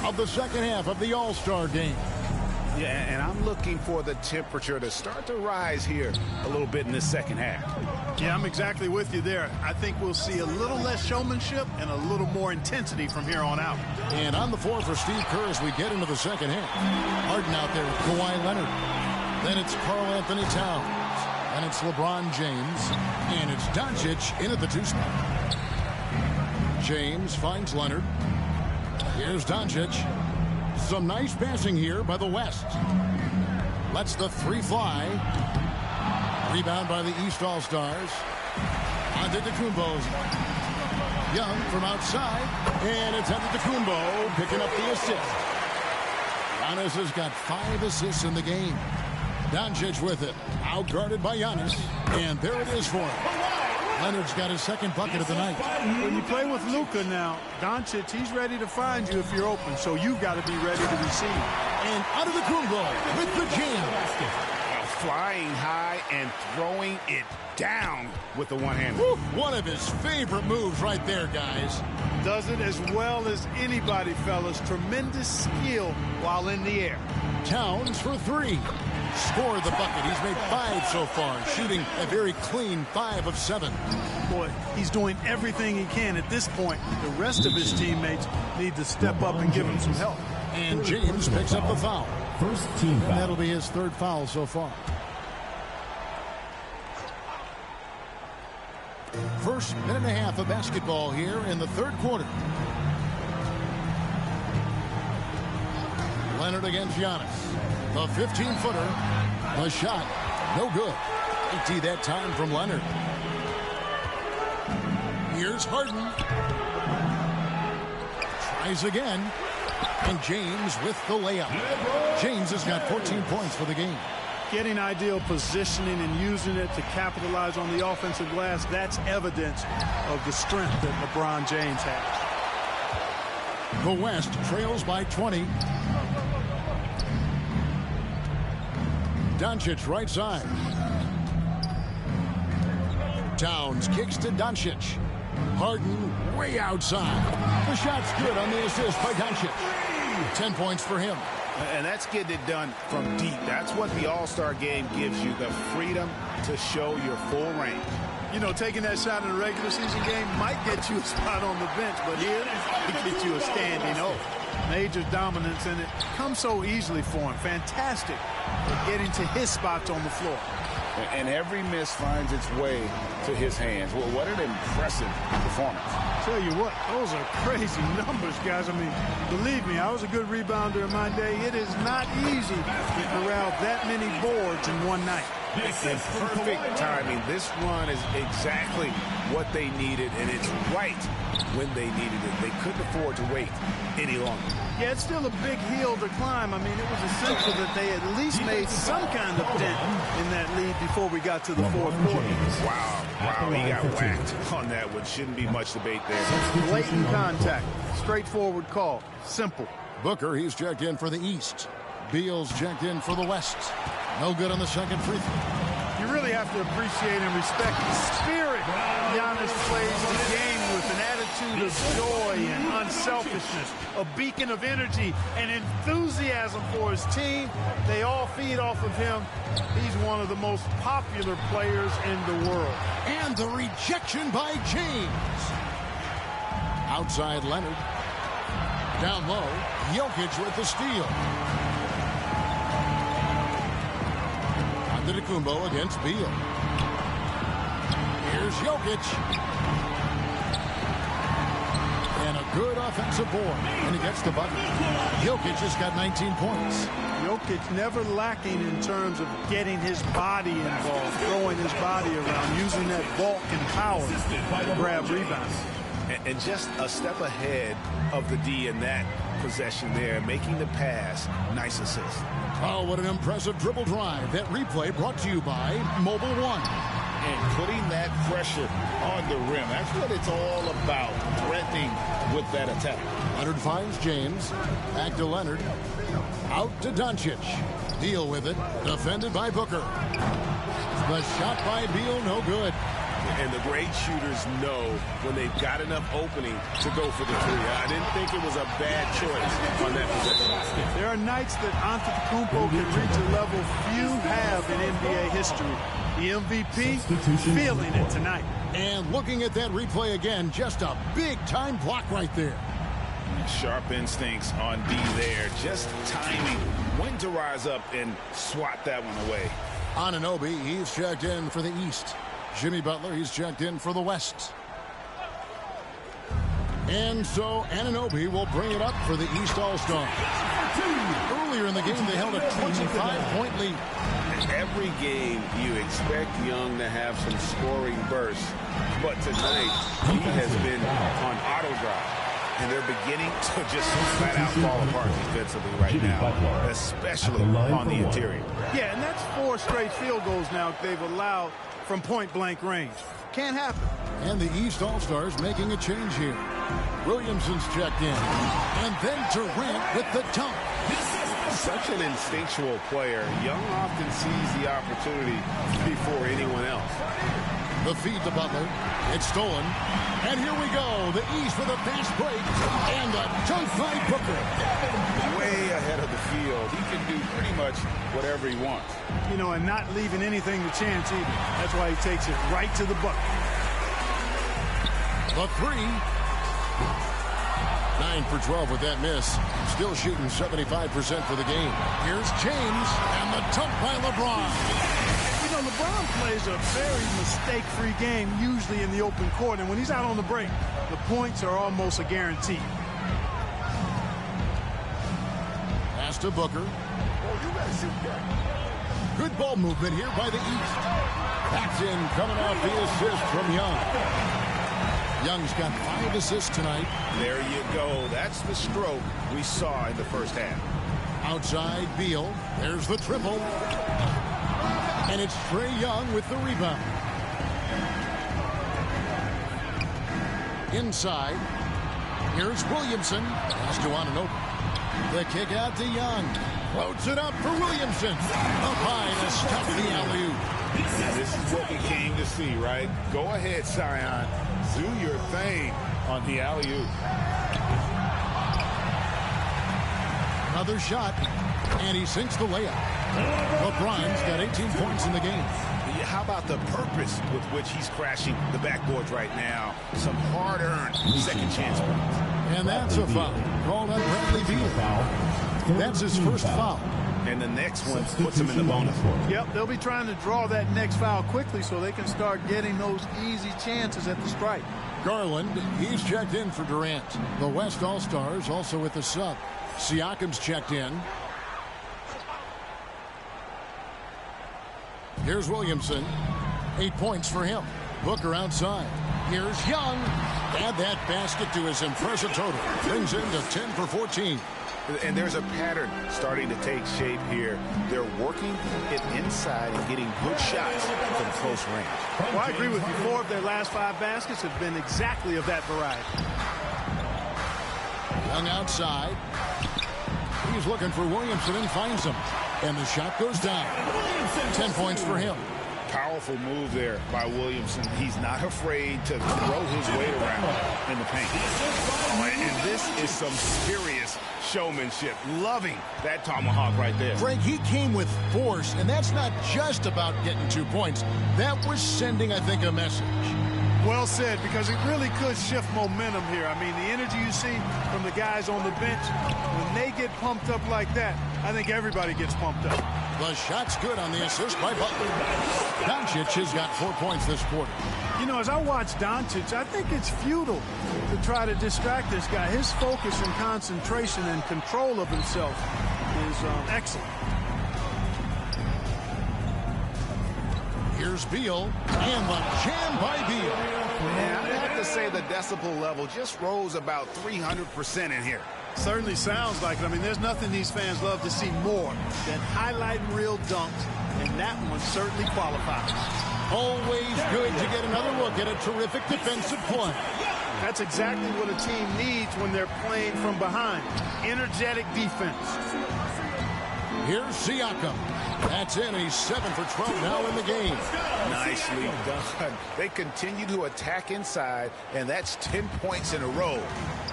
of the second half of the All-Star game. Yeah, and I'm looking for the temperature to start to rise here a little bit in this second half. Yeah, I'm exactly with you there. I think we'll see a little less showmanship and a little more intensity from here on out. And on the floor for Steve Kerr as we get into the second half. Harden out there with Kawhi Leonard. Then it's Karl Anthony Towns. And it's LeBron James. And it's Doncic in at the 2 spot. James finds Leonard. Here's Doncic. Some nice passing here by the West. Lets the 3 fly. Rebound by the East All-Stars. Antetokounmpo. Young from outside. And it's Antetokounmpo picking up the assist. Giannis has got 5 assists in the game. Doncic with it. Outguarded by Giannis. And there it is for him. Leonard's got his second bucket of the night. When you play with Luka now, Doncic, he's ready to find you if you're open, so you've got to be ready to receive. And Antetokounmpo with the jam. Flying high and throwing it down with the one-hand. One of his favorite moves right there, guys. Does it as well as anybody, fellas. Tremendous skill while in the air. Towns for 3. Scored the bucket. He's made 5 so far, shooting a very clean 5 of 7. Boy, he's doing everything he can at this point. The rest of his teammates need to step up and give him some help. And James picks up the foul. First team foul. And that'll be his 3rd foul so far. First minute and a half of basketball here in the 3rd quarter. Leonard against Giannis. The 15-footer. The shot. No good. Empty that time from Leonard. Here's Harden. Tries again. And James with the layup. James has got 14 points for the game. Getting ideal positioning and using it to capitalize on the offensive glass, that's evidence of the strength that LeBron James has. The West trails by 20. Doncic right side. Towns kicks to Doncic. Harden way outside. The shot's good on the assist by Doncic. 10 points for him. And that's getting it done from deep. That's what the All-Star game gives you, the freedom to show your full range. You know, taking that shot in a regular season game might get you a spot on the bench, but here it gets you a standing O. Major dominance, and it comes so easily for him. Fantastic at getting to his spots on the floor. And every miss finds its way to his hands. Well, what an impressive performance. Tell you what, those are crazy numbers, guys. I mean, believe me, I was a good rebounder in my day. It is not easy to corral that many boards in one night. In perfect timing. This run is exactly what they needed, and it's right when they needed it. They couldn't afford to wait any longer. Yeah, it's still a big hill to climb. I mean, it was essential that they at least made some kind of dent in that lead before we got to the 4th quarter. Wow, he got whacked on that one. Shouldn't be much debate there. Blatant contact. Straightforward call. Simple. Booker, he's checked in for the East. Beal's checked in for the West. No good on the second free throw. You really have to appreciate and respect the spirit Giannis plays the game with, an attitude of joy and unselfishness, a beacon of energy and enthusiasm for his team. They all feed off of him. He's one of the most popular players in the world. And the rejection by James. Outside Leonard. Down low, Jokic with the steal. Antetokounmpo against Beal. Here's Jokic. And a good offensive board. And he gets the bucket. Jokic has got 19 points. Jokic never lacking in terms of getting his body involved, throwing his body around, using that bulk and power to grab rebounds. And just a step ahead of the D in that possession there, making the pass. Nice assist. Oh, what an impressive dribble drive. That replay brought to you by Mobile One. And putting that pressure on the rim. That's what it's all about, threatening with that attack. Leonard finds James. Back to Leonard. Out to Doncic. Beal with it. Defended by Booker. The shot by Beal, no good. And the great shooters know when they've got enough opening to go for the three. I didn't think it was a bad choice on that possession. There are nights that Antetokounmpo can reach a level few have in NBA history. The MVP feeling it tonight. And looking at that replay again, just a big-time block right there. Sharp instincts on D there. Just timing when to rise up and swat that one away. Anunoby, he's checked in for the East. Jimmy Butler, he's checked in for the West. And so Anunoby will bring it up for the East All-Stars. Earlier in the game, they held a 25-point lead. Every game, you expect Young to have some scoring bursts. But tonight, he has been on auto drive. And they're beginning to just flat out fall apart defensively right now, especially on the interior. Yeah, and that's 4 straight field goals now they've allowed from point-blank range. Can't happen. And the East All-Stars making a change here. Williamson's checked in. And then Durant with the dunk. Such an instinctual player. Young often sees the opportunity before anyone else. The feed to Butler. It's stolen. And here we go. The East with a fast break. And a dunk by Booker. Way ahead of the field. He can do pretty much whatever he wants. You know, and not leaving anything to chance either. That's why he takes it right to the bucket. The three. 9 for 12 with that miss. Still shooting 75% for the game. Here's James. And the dunk by LeBron. You know, LeBron plays a very mistake-free game, usually in the open court. And when he's out on the break, the points are almost a guarantee. Pass to Booker. Good ball movement here by the East. That's in, coming off the assist from Young. Young's got 5 assists tonight. There you go. That's the stroke we saw in the first half. Outside, Beal. There's the triple. And it's Trae Young with the rebound. Inside. Here's Williamson. Pass to Anunoby. The kick out to Young. Floats it up for Williamson. Up high to stop the alley-oop. This is what we came to see, right? Go ahead, Zion. Do your thing on the alley-oop. Another shot, and he sinks the layup. LeBron's got 18 points in the game. How about the purpose with which he's crashing the backboards right now? Some hard-earned second chance points. And that's a foul called on Bradley Beal. That's his first foul. And the next one puts him in the bonus. Yep, they'll be trying to draw that next foul quickly so they can start getting those easy chances at the stripe. Garland, he's checked in for Durant. The West All-Stars also with the sub. Siakam's checked in. Here's Williamson. 8 points for him. Booker outside. Here's Young. Add that basket to his impressive total. Brings him to 10 for 14. And there's a pattern starting to take shape here. They're working it inside and getting good shots from close range. Well, I agree with you. 4 of their last 5 baskets have been exactly of that variety. Young outside. He's looking for Williamson and finds him. And the shot goes down. 10 points for him. Powerful move there by Williamson. He's not afraid to throw his weight around in the paint. And this is some serious showmanship. Loving that tomahawk right there. Frank, he came with force, and that's not just about getting 2 points. That was sending, I think, a message. Well said, because it really could shift momentum here. I mean, the energy you see from the guys on the bench, when they get pumped up like that, I think everybody gets pumped up. The shot's good on the assist by Butler. Doncic has got 4 points this quarter. You know, as I watch Doncic, I think it's futile to try to distract this guy. His focus and concentration and control of himself is excellent. Here's Beal, and the jam by Beal. Yeah, I have to say the decibel level just rose about 300% in here. Certainly sounds like it. I mean, there's nothing these fans love to see more than highlighting real dunks, and that one certainly qualifies. Always good to get another look at a terrific defensive play. That's exactly what a team needs when they're playing from behind. Energetic defense. Here's Siakam. That's in. He's 7 for 12 now in the game. Nicely done. They continue to attack inside, and that's 10 points in a row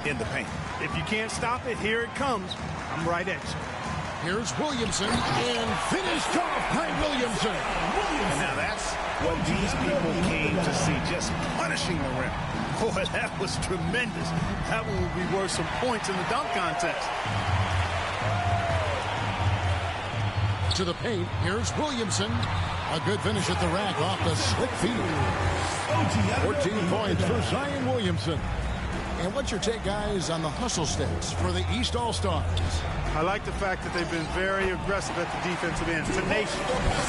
in the paint. If you can't stop it, here it comes. I'm right at you. Here's Williamson, and finished off by Williamson. And now that's what these people came to see, just punishing the rim. Boy, that was tremendous. That one will be worth some points in the dunk contest. To the paint, here's Williamson. A good finish at the rack off the slick feed. 14 points for Zion Williamson. And what's your take, guys, on the hustle stats for the East All-Stars? I like the fact that they've been very aggressive at the defensive end. Tenacious.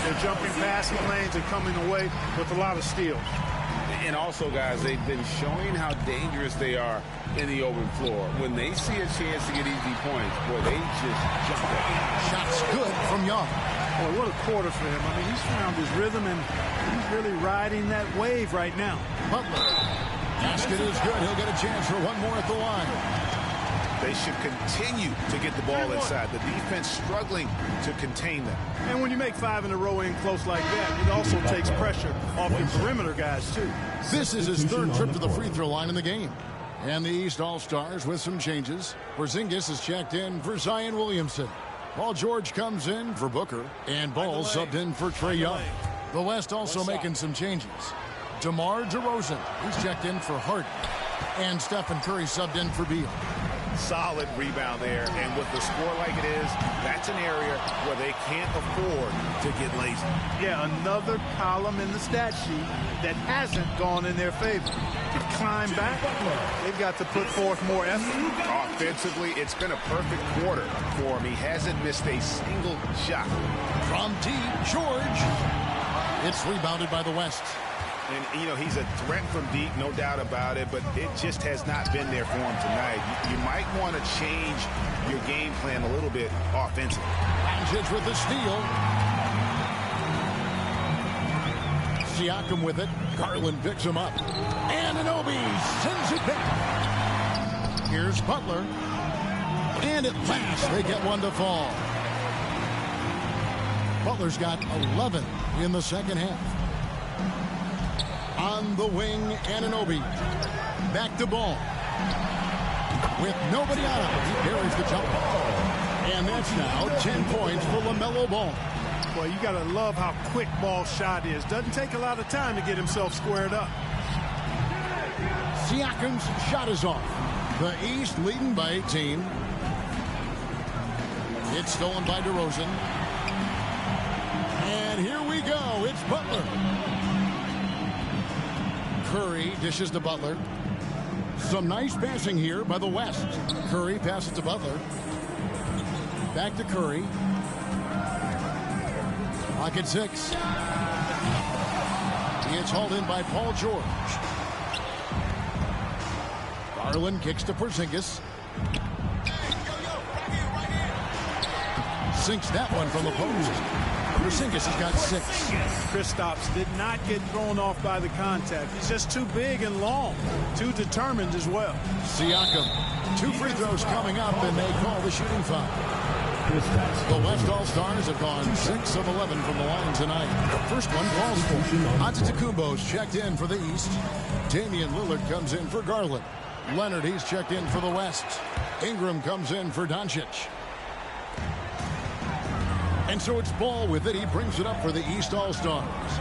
They're jumping passing lanes and coming away with a lot of steals. And also, guys, they've been showing how dangerous they are in the open floor. When they see a chance to get easy points, boy, they just jump up. Shots good from Young. Boy, what a quarter for him. I mean, he's found his rhythm, and he's really riding that wave right now. Butler. Basket is good. He'll get a chance for one more at the line. They should continue to get the ball inside. The defense struggling to contain them. And when you make 5 in a row in close like that, it also takes pressure off your perimeter guys, too. This is his 3rd trip to the free throw line in the game. And the East All-Stars with some changes. Porzingis is checked in for Zion Williamson. Paul George comes in for Booker. And Ball subbed in for Trae Young. The West also making some changes. DeMar DeRozan, he's checked in for Harden. And Stephen Curry subbed in for Beal. Solid rebound there, and with the score like it is, that's an area where they can't afford to get lazy. Yeah, another column in the stat sheet that hasn't gone in their favor. To climb back, they've got to put forth more effort. Offensively, it's been a perfect quarter for him. He hasn't missed a single shot. From deep, George. It's rebounded by the West. And, you know, he's a threat from deep, no doubt about it, but it just has not been there for him tonight. You might want to change your game plan a little bit offensively. Doncic with the steal. Siakam with it. Garland picks him up. And Anunoby sends it back. Here's Butler. And at last, they get one to fall. Butler's got 11 in the second half. On the wing, Anunoby. Back to Ball. With nobody on him, he buries the jump ball. And that's now 10 points for LaMelo Ball. Well, you got to love how quick Ball's shot is. Doesn't take a lot of time to get himself squared up. Siakam's shot is off. The East leading by 18. It's stolen by DeRozan. And here we go. It's Butler. Curry dishes to Butler. Some nice passing here by the West. Curry passes to Butler. Back to Curry. Clock at 6. It's hauled in by Paul George. Garland kicks to Porzingis. Sinks that one from the post. Porzingis has got 6. Kristaps did not get thrown off by the contact. He's just too big and long. Too determined as well. Siakam. 2 free throws coming up, and they call the shooting foul. The West All-Stars have gone 6 of 11 from the line tonight. The first one falls for Antetokounmpo's checked in for the East. Damian Lillard comes in for Garland. Leonard, he's checked in for the West. Ingram comes in for Doncic. And so it's Ball with it. He brings it up for the East All-Stars.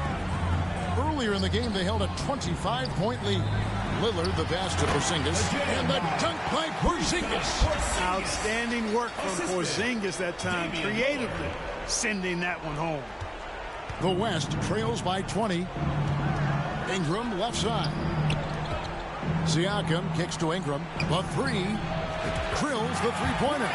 Earlier in the game, they held a 25-point lead. Lillard, the pass to Porzingis, and the dunk by Porzingis. Outstanding work from Porzingis that time, creatively sending that one home. The West trails by 20. Ingram left side. Siakam kicks to Ingram. The 3. Drills the three-pointer.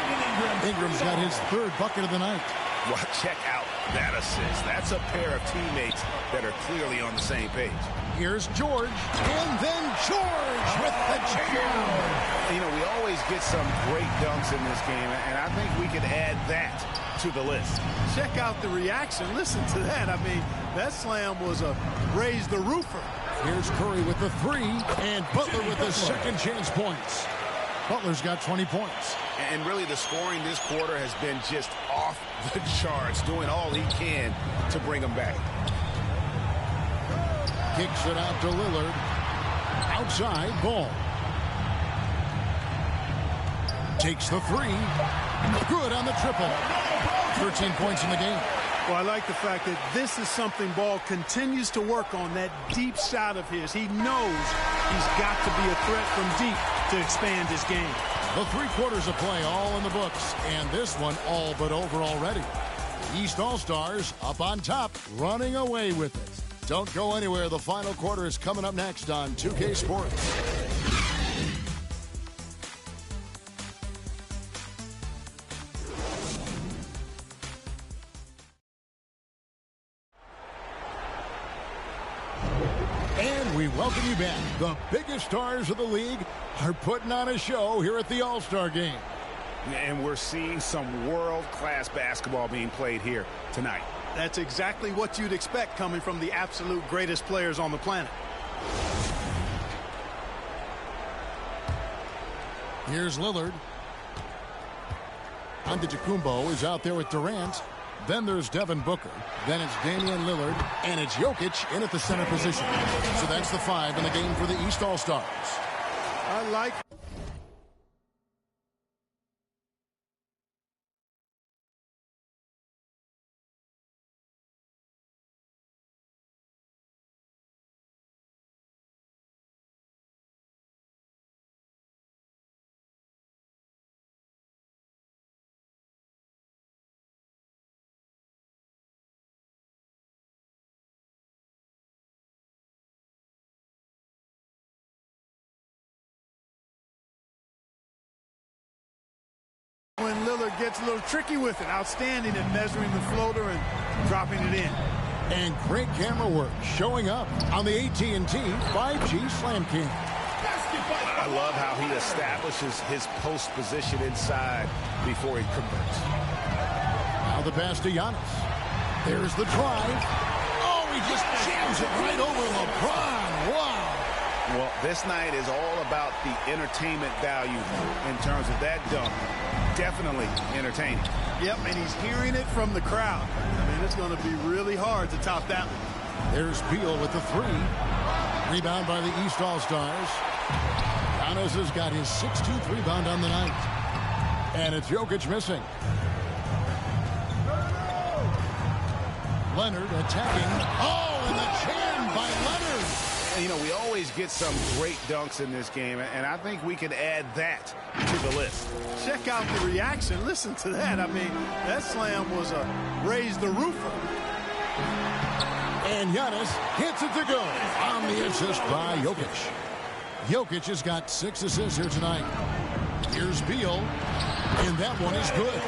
Ingram's got his 3rd bucket of the night. Well, check out that assist. That's a pair of teammates that are clearly on the same page. Here's George, and then George with the jam. You know, we always get some great dunks in this game, and I think we could add that to the list. Check out the reaction. Listen to that. I mean, that slam was a raise the roofer. Here's Curry with the 3, and Butler with the second chance points. Butler's got 20 points. And really, the scoring this quarter has been just off the charge, doing all he can to bring them back. Kicks it out to Lillard. Outside, ball. Takes the three. Good on the triple. 13 points in the game. Well, I like the fact that this is something Ball continues to work on, that deep shot of his. He knows he's got to be a threat from deep to expand his game. The 3 quarters of play all in the books, and this one all but over already. The East All-Stars up on top, running away with it. Don't go anywhere. The final quarter is coming up next on 2K Sports. We welcome you back. The biggest stars of the league are putting on a show here at the All-Star Game. And we're seeing some world-class basketball being played here tonight. That's exactly what you'd expect coming from the absolute greatest players on the planet. Here's Lillard. Antetokounmpo is out there with Durant. Then there's Devin Booker. Then it's Damian Lillard. And it's Jokic in at the center position. So that's the 5 in the game for the East All-Stars. I like... when Lillard gets a little tricky with it. Outstanding at measuring the floater and dropping it in. And great camera work showing up on the AT&T 5G Slam Cam. I love how he establishes his post position inside before he converts. Now the pass to Giannis. There's the drive. Oh, he just jams it right over LeBron. Wow. Well, this night is all about the entertainment value in terms of that dunk. Definitely entertaining. Yep, and he's hearing it from the crowd. I mean, it's going to be really hard to top that one. There's Beal with the 3. Rebound by the East All-Stars. Giannis has got his 16th rebound on the night. And it's Jokic missing. Leonard attacking. Oh, and the jam by Leonard. You know, we always get some great dunks in this game, and I think we can add that to the list. Check out the reaction. Listen to that. I mean, that slam was a raise the roofer. And Giannis gets it to go on the assist by Jokic. Jokic has got 6 assists here tonight. Here's Beal, and that one is good.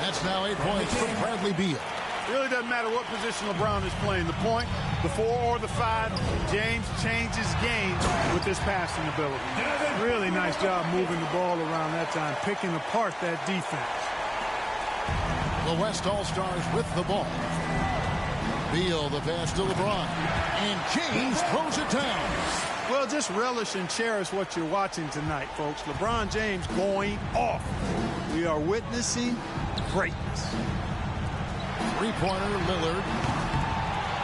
That's now 8 points for Bradley Beal. It really doesn't matter what position LeBron is playing. The point, the 4 or the 5, James changes games with this passing ability. Really nice job moving the ball around that time, picking apart that defense. The West All-Stars with the ball. Beal, the pass to LeBron. And James throws it down. Well, just relish and cherish what you're watching tonight, folks. LeBron James going off. We are witnessing greatness. Three-pointer, Lillard.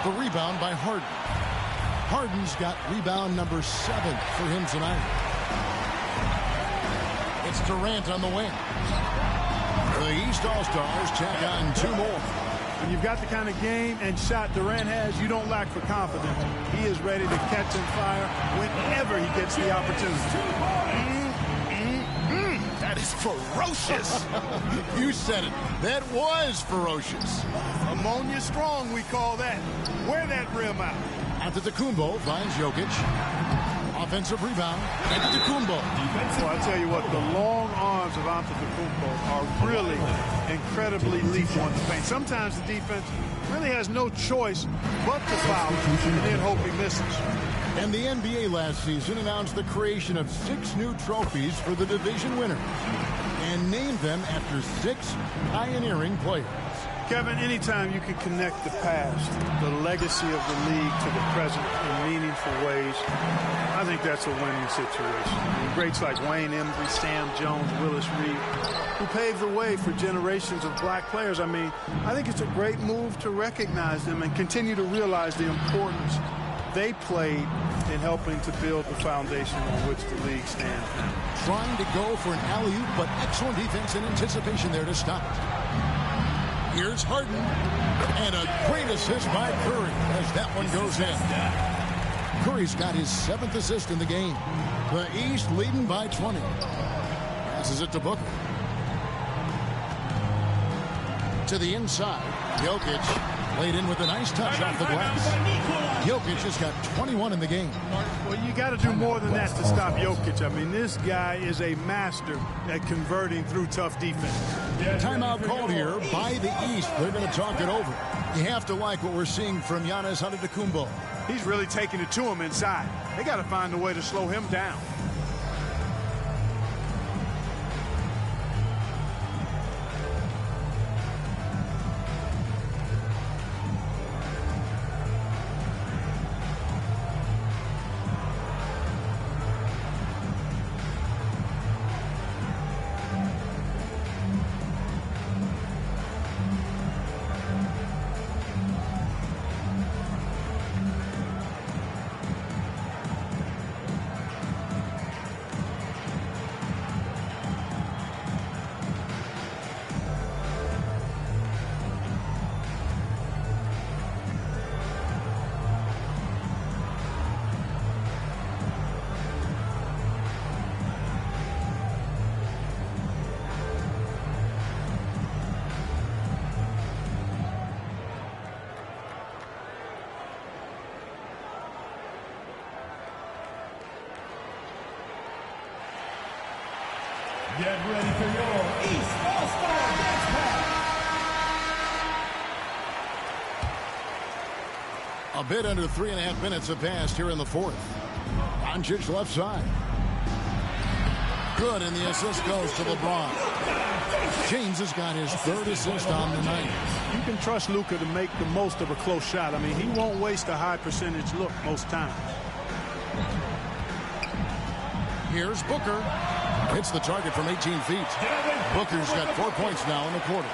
The rebound by Harden. Harden's got rebound number 7 for him tonight. It's Durant on the wing. The East All-Stars tack on 2 more. When you've got the kind of game and shot Durant has, you don't lack for confidence. He is ready to catch and fire whenever he gets the opportunity. That is ferocious. You said it. That was ferocious. Ammonia strong, we call that. Wear that rim out. Antetokounmpo finds Jokic. Offensive rebound. Antetokounmpo. Well, I tell you what, the long arms of Antetokounmpo are really incredibly lethal in the paint. Sometimes the defense really has no choice but to foul and then hope he misses. And the NBA last season announced the creation of 6 new trophies for the division winners and named them after 6 pioneering players. Kevin, anytime you can connect the past, the legacy of the league to the present in meaningful ways, I think that's a winning situation. I mean, greats like Wayne Embry, Sam Jones, Willis Reed, who paved the way for generations of black players. I mean, I think it's a great move to recognize them and continue to realize the importance they played in helping to build the foundation on which the league stands now. Trying to go for an alley-oop, but excellent defense and anticipation there to stop it. Here's Harden, and a great assist by Curry as that one goes in. Curry's got his 7th assist in the game. The East leading by 20. Passes it to Booker. To the inside, Jokic laid in with a nice touch off the glass. Jokic has got 21 in the game. Well, you got to do more than that to stop Jokic. I mean, this guy is a master at converting through tough defense. Timeout called here by the East. They're going to talk it over. You have to like what we're seeing from Giannis Antetokounmpo. He's really taking it to him inside. They got to find a way to slow him down. Get ready for your East All-Star Dance Pack. A bit under 3.5 minutes have passed here in the 4th. Doncic left side. Good, and the assist goes to LeBron. James has got his 3rd assist on the night. You can trust Luka to make the most of a close shot. I mean, he won't waste a high percentage look most times. Here's Booker. Hits the target from 18 feet. Booker's got 4 points now in the quarter.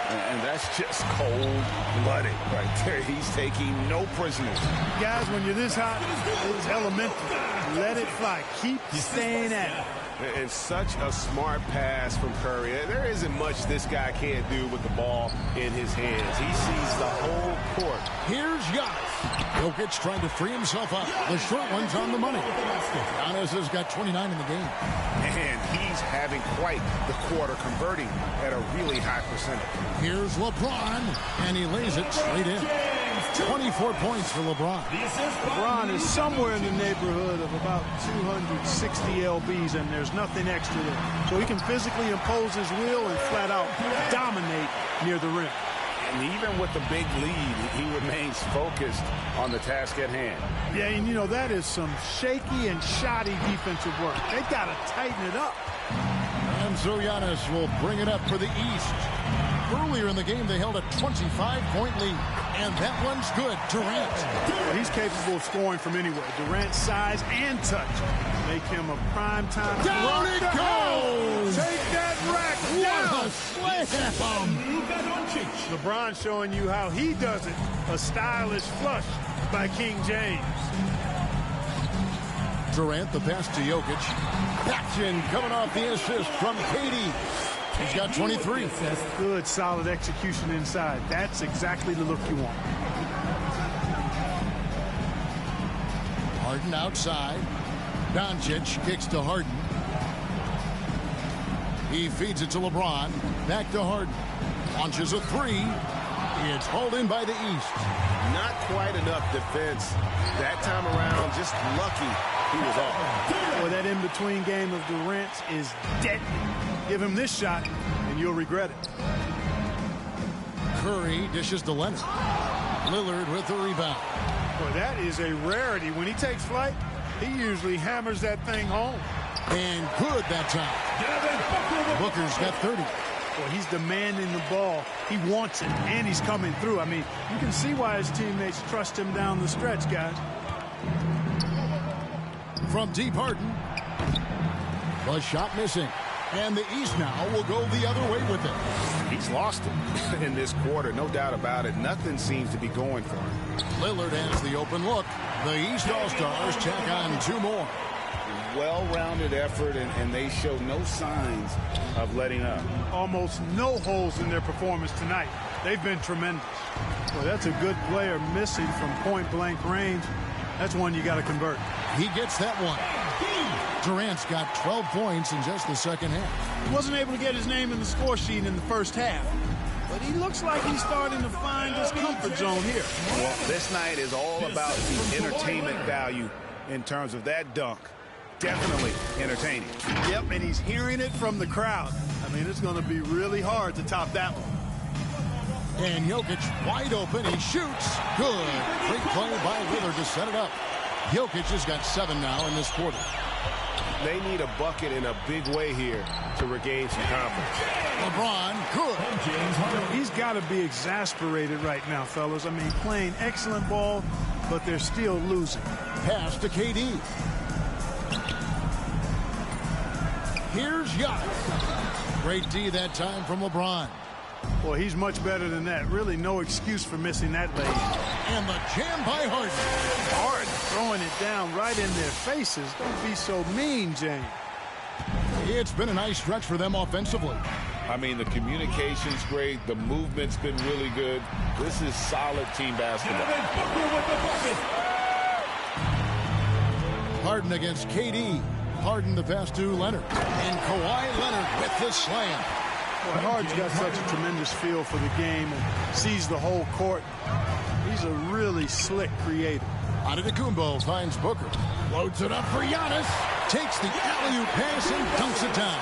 And that's just cold-blooded right there. He's taking no prisoners. Guys, when you're this hot, it's elemental. Let it fly. Keep staying at it. It's such a smart pass from Curry. There isn't much this guy can't do with the ball in his hands. He sees the whole court. Here's Giannis. Jokic trying to free himself up. The short one's on the money. Giannis has got 29 in the game. And he's having quite the quarter, converting at a really high percentage. Here's LeBron, and he lays it straight in. 24 points for LeBron. LeBron is somewhere in the neighborhood of about 260 lbs, and there's nothing extra there. So he can physically impose his will and flat out dominate near the rim. And even with the big lead, he remains focused on the task at hand. Yeah, and you know, that is some shaky and shoddy defensive work. They've got to tighten it up. And so Giannis will bring it up for the East. Earlier in the game, they held a 25-point lead. And that one's good. Durant. He's capable of scoring from anywhere. Durant's size and touch make him a prime-time. Down it goes! Take that rack down! Slam! LeBron showing you how he does it. A stylish flush by King James. Durant, the pass to Jokic. That's in, coming off the assist from KD. He's got 23. Good, solid execution inside. That's exactly the look you want. Harden outside. Doncic kicks to Harden. He feeds it to LeBron. Back to Harden. Launches a three. It's hauled in by the East. Not quite enough defense that time around. Just lucky he was off. Boy, that in-between game of Durant's is deadly. Give him this shot, and you'll regret it. Curry dishes to Leonard. Lillard with the rebound. Boy, that is a rarity. When he takes flight, he usually hammers that thing home. And good that time. Booker's got 30. Well, he's demanding the ball. He wants it, and he's coming through. I mean, you can see why his teammates trust him down the stretch, guys. From deep, Harden. The shot missing. And the East now will go the other way with it. He's lost it in this quarter, no doubt about it. Nothing seems to be going for him. Lillard has the open look. The East All-Stars tack on 2 more. Well-rounded effort, and they show no signs of letting up. Almost no holes in their performance tonight. They've been tremendous. Well, that's a good player missing from point-blank range. That's one you got to convert. He gets that one. Durant's got 12 points in just the second half. He wasn't able to get his name in the score sheet in the first half, but he looks like he's starting to find his comfort zone here. Well, this night is all about the entertainment value in terms of that dunk. Definitely entertaining. Yep, and he's hearing it from the crowd. I mean, it's going to be really hard to top that one. And Jokic wide open. He shoots. Good. Great play by Lillard to set it up. Jokic has got 7 now in this quarter. They need a bucket in a big way here to regain some confidence. LeBron, good. He's got to be exasperated right now, fellas. I mean, playing excellent ball, but they're still losing. Pass to KD. Here's Giannis. Great D that time from LeBron. Boy, he's much better than that. Really no excuse for missing that lay. And the jam by Harden. Harden throwing it down right in their faces. Don't be so mean, James. It's been a nice stretch for them offensively. I mean, the communication's great. The movement's been really good. This is solid team basketball. Harden against KD. Harden the pass to Leonard. And Kawhi Leonard with the slam. Boy, Harden's got such a tremendous feel for the game and sees the whole court. He's a really slick creator. Antetokounmpo finds Booker. Loads it up for Giannis. Takes the alley-oop pass and dunks it down.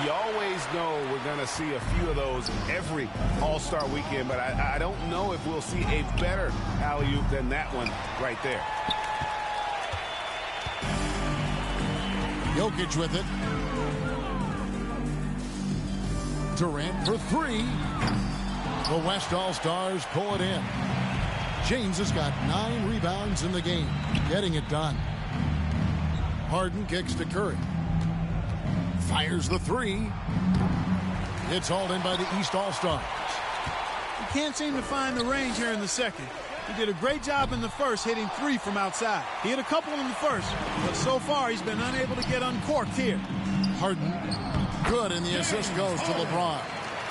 You always know we're going to see a few of those every All-Star weekend, but I don't know if we'll see a better alley-oop than that one right there. Jokic with it. Durant for 3. The West All-Stars pull it in. James has got 9 rebounds in the game, getting it done. Harden kicks to Curry. Fires the 3. It's hauled in by the East All-Stars. He can't seem to find the range here in the second. He did a great job in the first, hitting 3 from outside. He hit a couple in the first, but so far he's been unable to get uncorked here. Harden, good, and the assist goes to LeBron.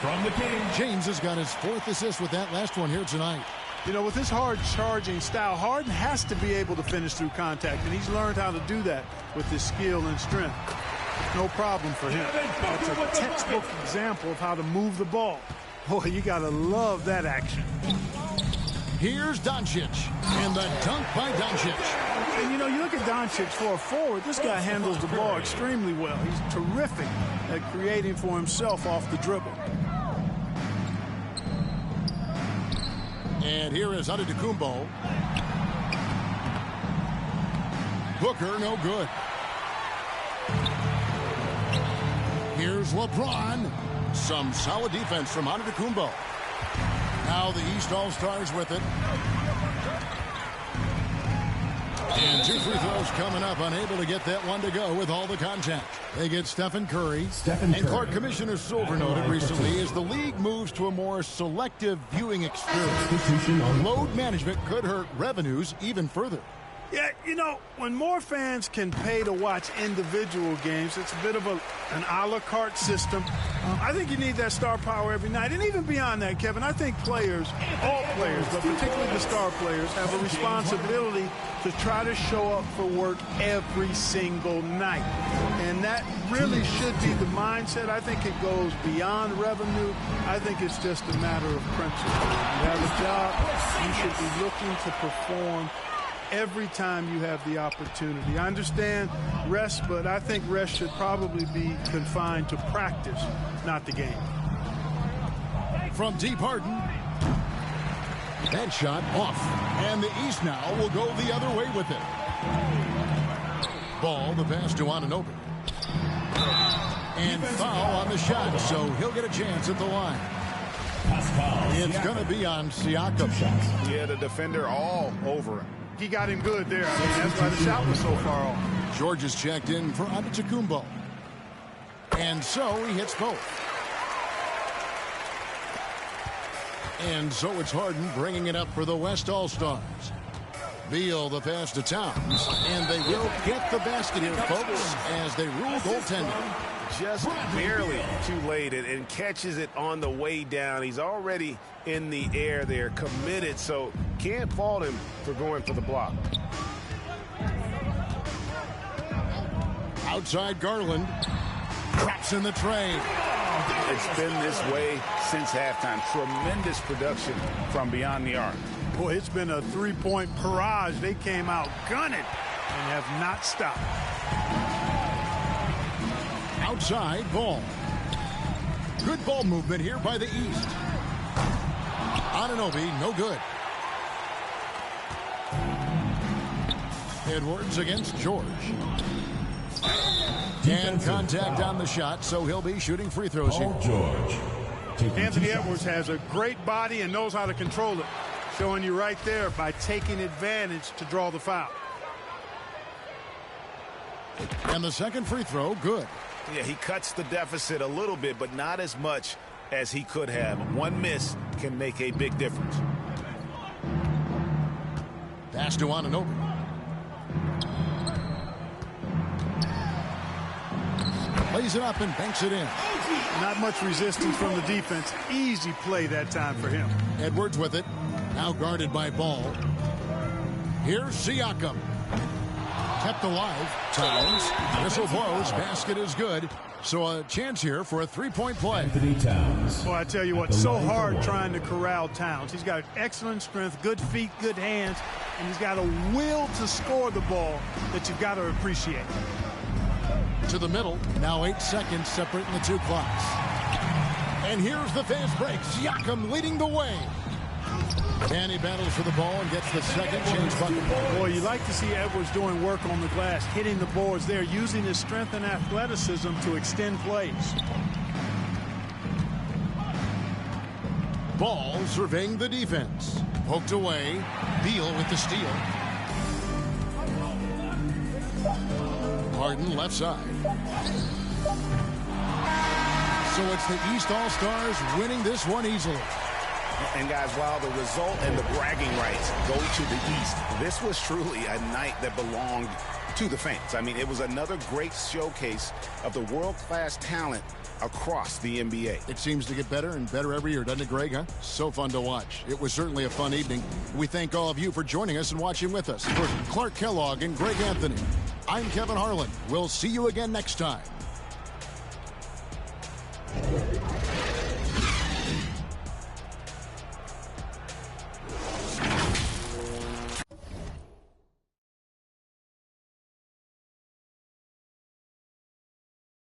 From the King, James has got his 4th assist with that last one here tonight. You know, with his hard charging style, Harden has to be able to finish through contact, and he's learned how to do that with his skill and strength. No problem for him. That's a textbook example of how to move the ball. Boy, you got to love that action. Here's Doncic, and the dunk by Doncic. And, you know, you look at Doncic for a forward, this guy handles the ball extremely well. He's terrific at creating for himself off the dribble. And here is Antetokounmpo. Booker, no good. Here's LeBron. Some solid defense from Antetokounmpo. Now the East All-Stars with it. And 2 free throws coming up, unable to get that one to go with all the contact. They get Stephen Curry. And Clark Commissioner Silver noted recently as the league moves to a more selective viewing experience, load management could hurt revenues even further. Yeah, you know, when more fans can pay to watch individual games, it's a bit of an a la carte system. I think you need that star power every night. And even beyond that, Kevin, I think players, all players, but particularly the star players, have a responsibility to try to show up for work every single night. And that really should be the mindset. I think it goes beyond revenue. I think it's just a matter of principle. You have a job, you should be looking to perform every time you have the opportunity. I understand rest, but I think rest should probably be confined to practice, not the game. From deep, Harden. That shot off. And the East now will go the other way with it. Ball, the pass to Anunoby. And foul on the shot, so he'll get a chance at the line. It's going to be on Siakam. Yeah, the defender all over him. He got him good there. I mean, that's why the shot was so far off. George is checked in for Antetokounmpo. And so he hits both. And so it's Harden bringing it up for the West All-Stars. Beal the pass to Towns. And they will get the basket here, folks, as they rule goaltending. Just barely too late and catches it on the way down. He's already in the air there, committed, so can't fault him for going for the block. Outside Garland. Drops in the tray. It's been this way since halftime. Tremendous production from beyond the arc. Boy, it's been a three-point barrage. They came out gunning and have not stopped. Outside Ball. Good ball movement here by the East. Anunoby, no good. Edwards against George. And contact on the shot, so he'll be shooting free throws here. George. Anthony Edwards has a great body and knows how to control it. Showing you right there by taking advantage to draw the foul. And the second free throw, good. Yeah, he cuts the deficit a little bit, but not as much as he could have. One miss can make a big difference. Pass to Anunoby. Plays it up and banks it in. Not much resistance from the defense. Easy play that time for him. Edwards with it. Now guarded by Ball. Here's Siakam. Kept alive. Towns. Whistle blows. Basket is good. So a chance here for a three-point play. Anthony Towns. Boy, I tell you what, so hard trying to corral Towns. He's got excellent strength, good feet, good hands, and he's got a will to score the ball that you've got to appreciate. To the middle. Now 8 seconds separating the two clocks. And here's the fast break. Siakam leading the way. And he battles for the ball and gets the second change bucket. Boy, you like to see Edwards doing work on the glass, hitting the boards there, using his strength and athleticism to extend plays. Ball surveying the defense. Poked away. Beal with the steal. Harden left side. So it's the East All-Stars winning this one easily. And guys, while the result and the bragging rights go to the East, this was truly a night that belonged to the fans. I mean, it was another great showcase of the world-class talent across the NBA. It seems to get better and better every year, doesn't it, Greg? Huh? So fun to watch. It was certainly a fun evening. We thank all of you for joining us and watching with us. For Clark Kellogg and Greg Anthony, I'm Kevin Harlan. We'll see you again next time.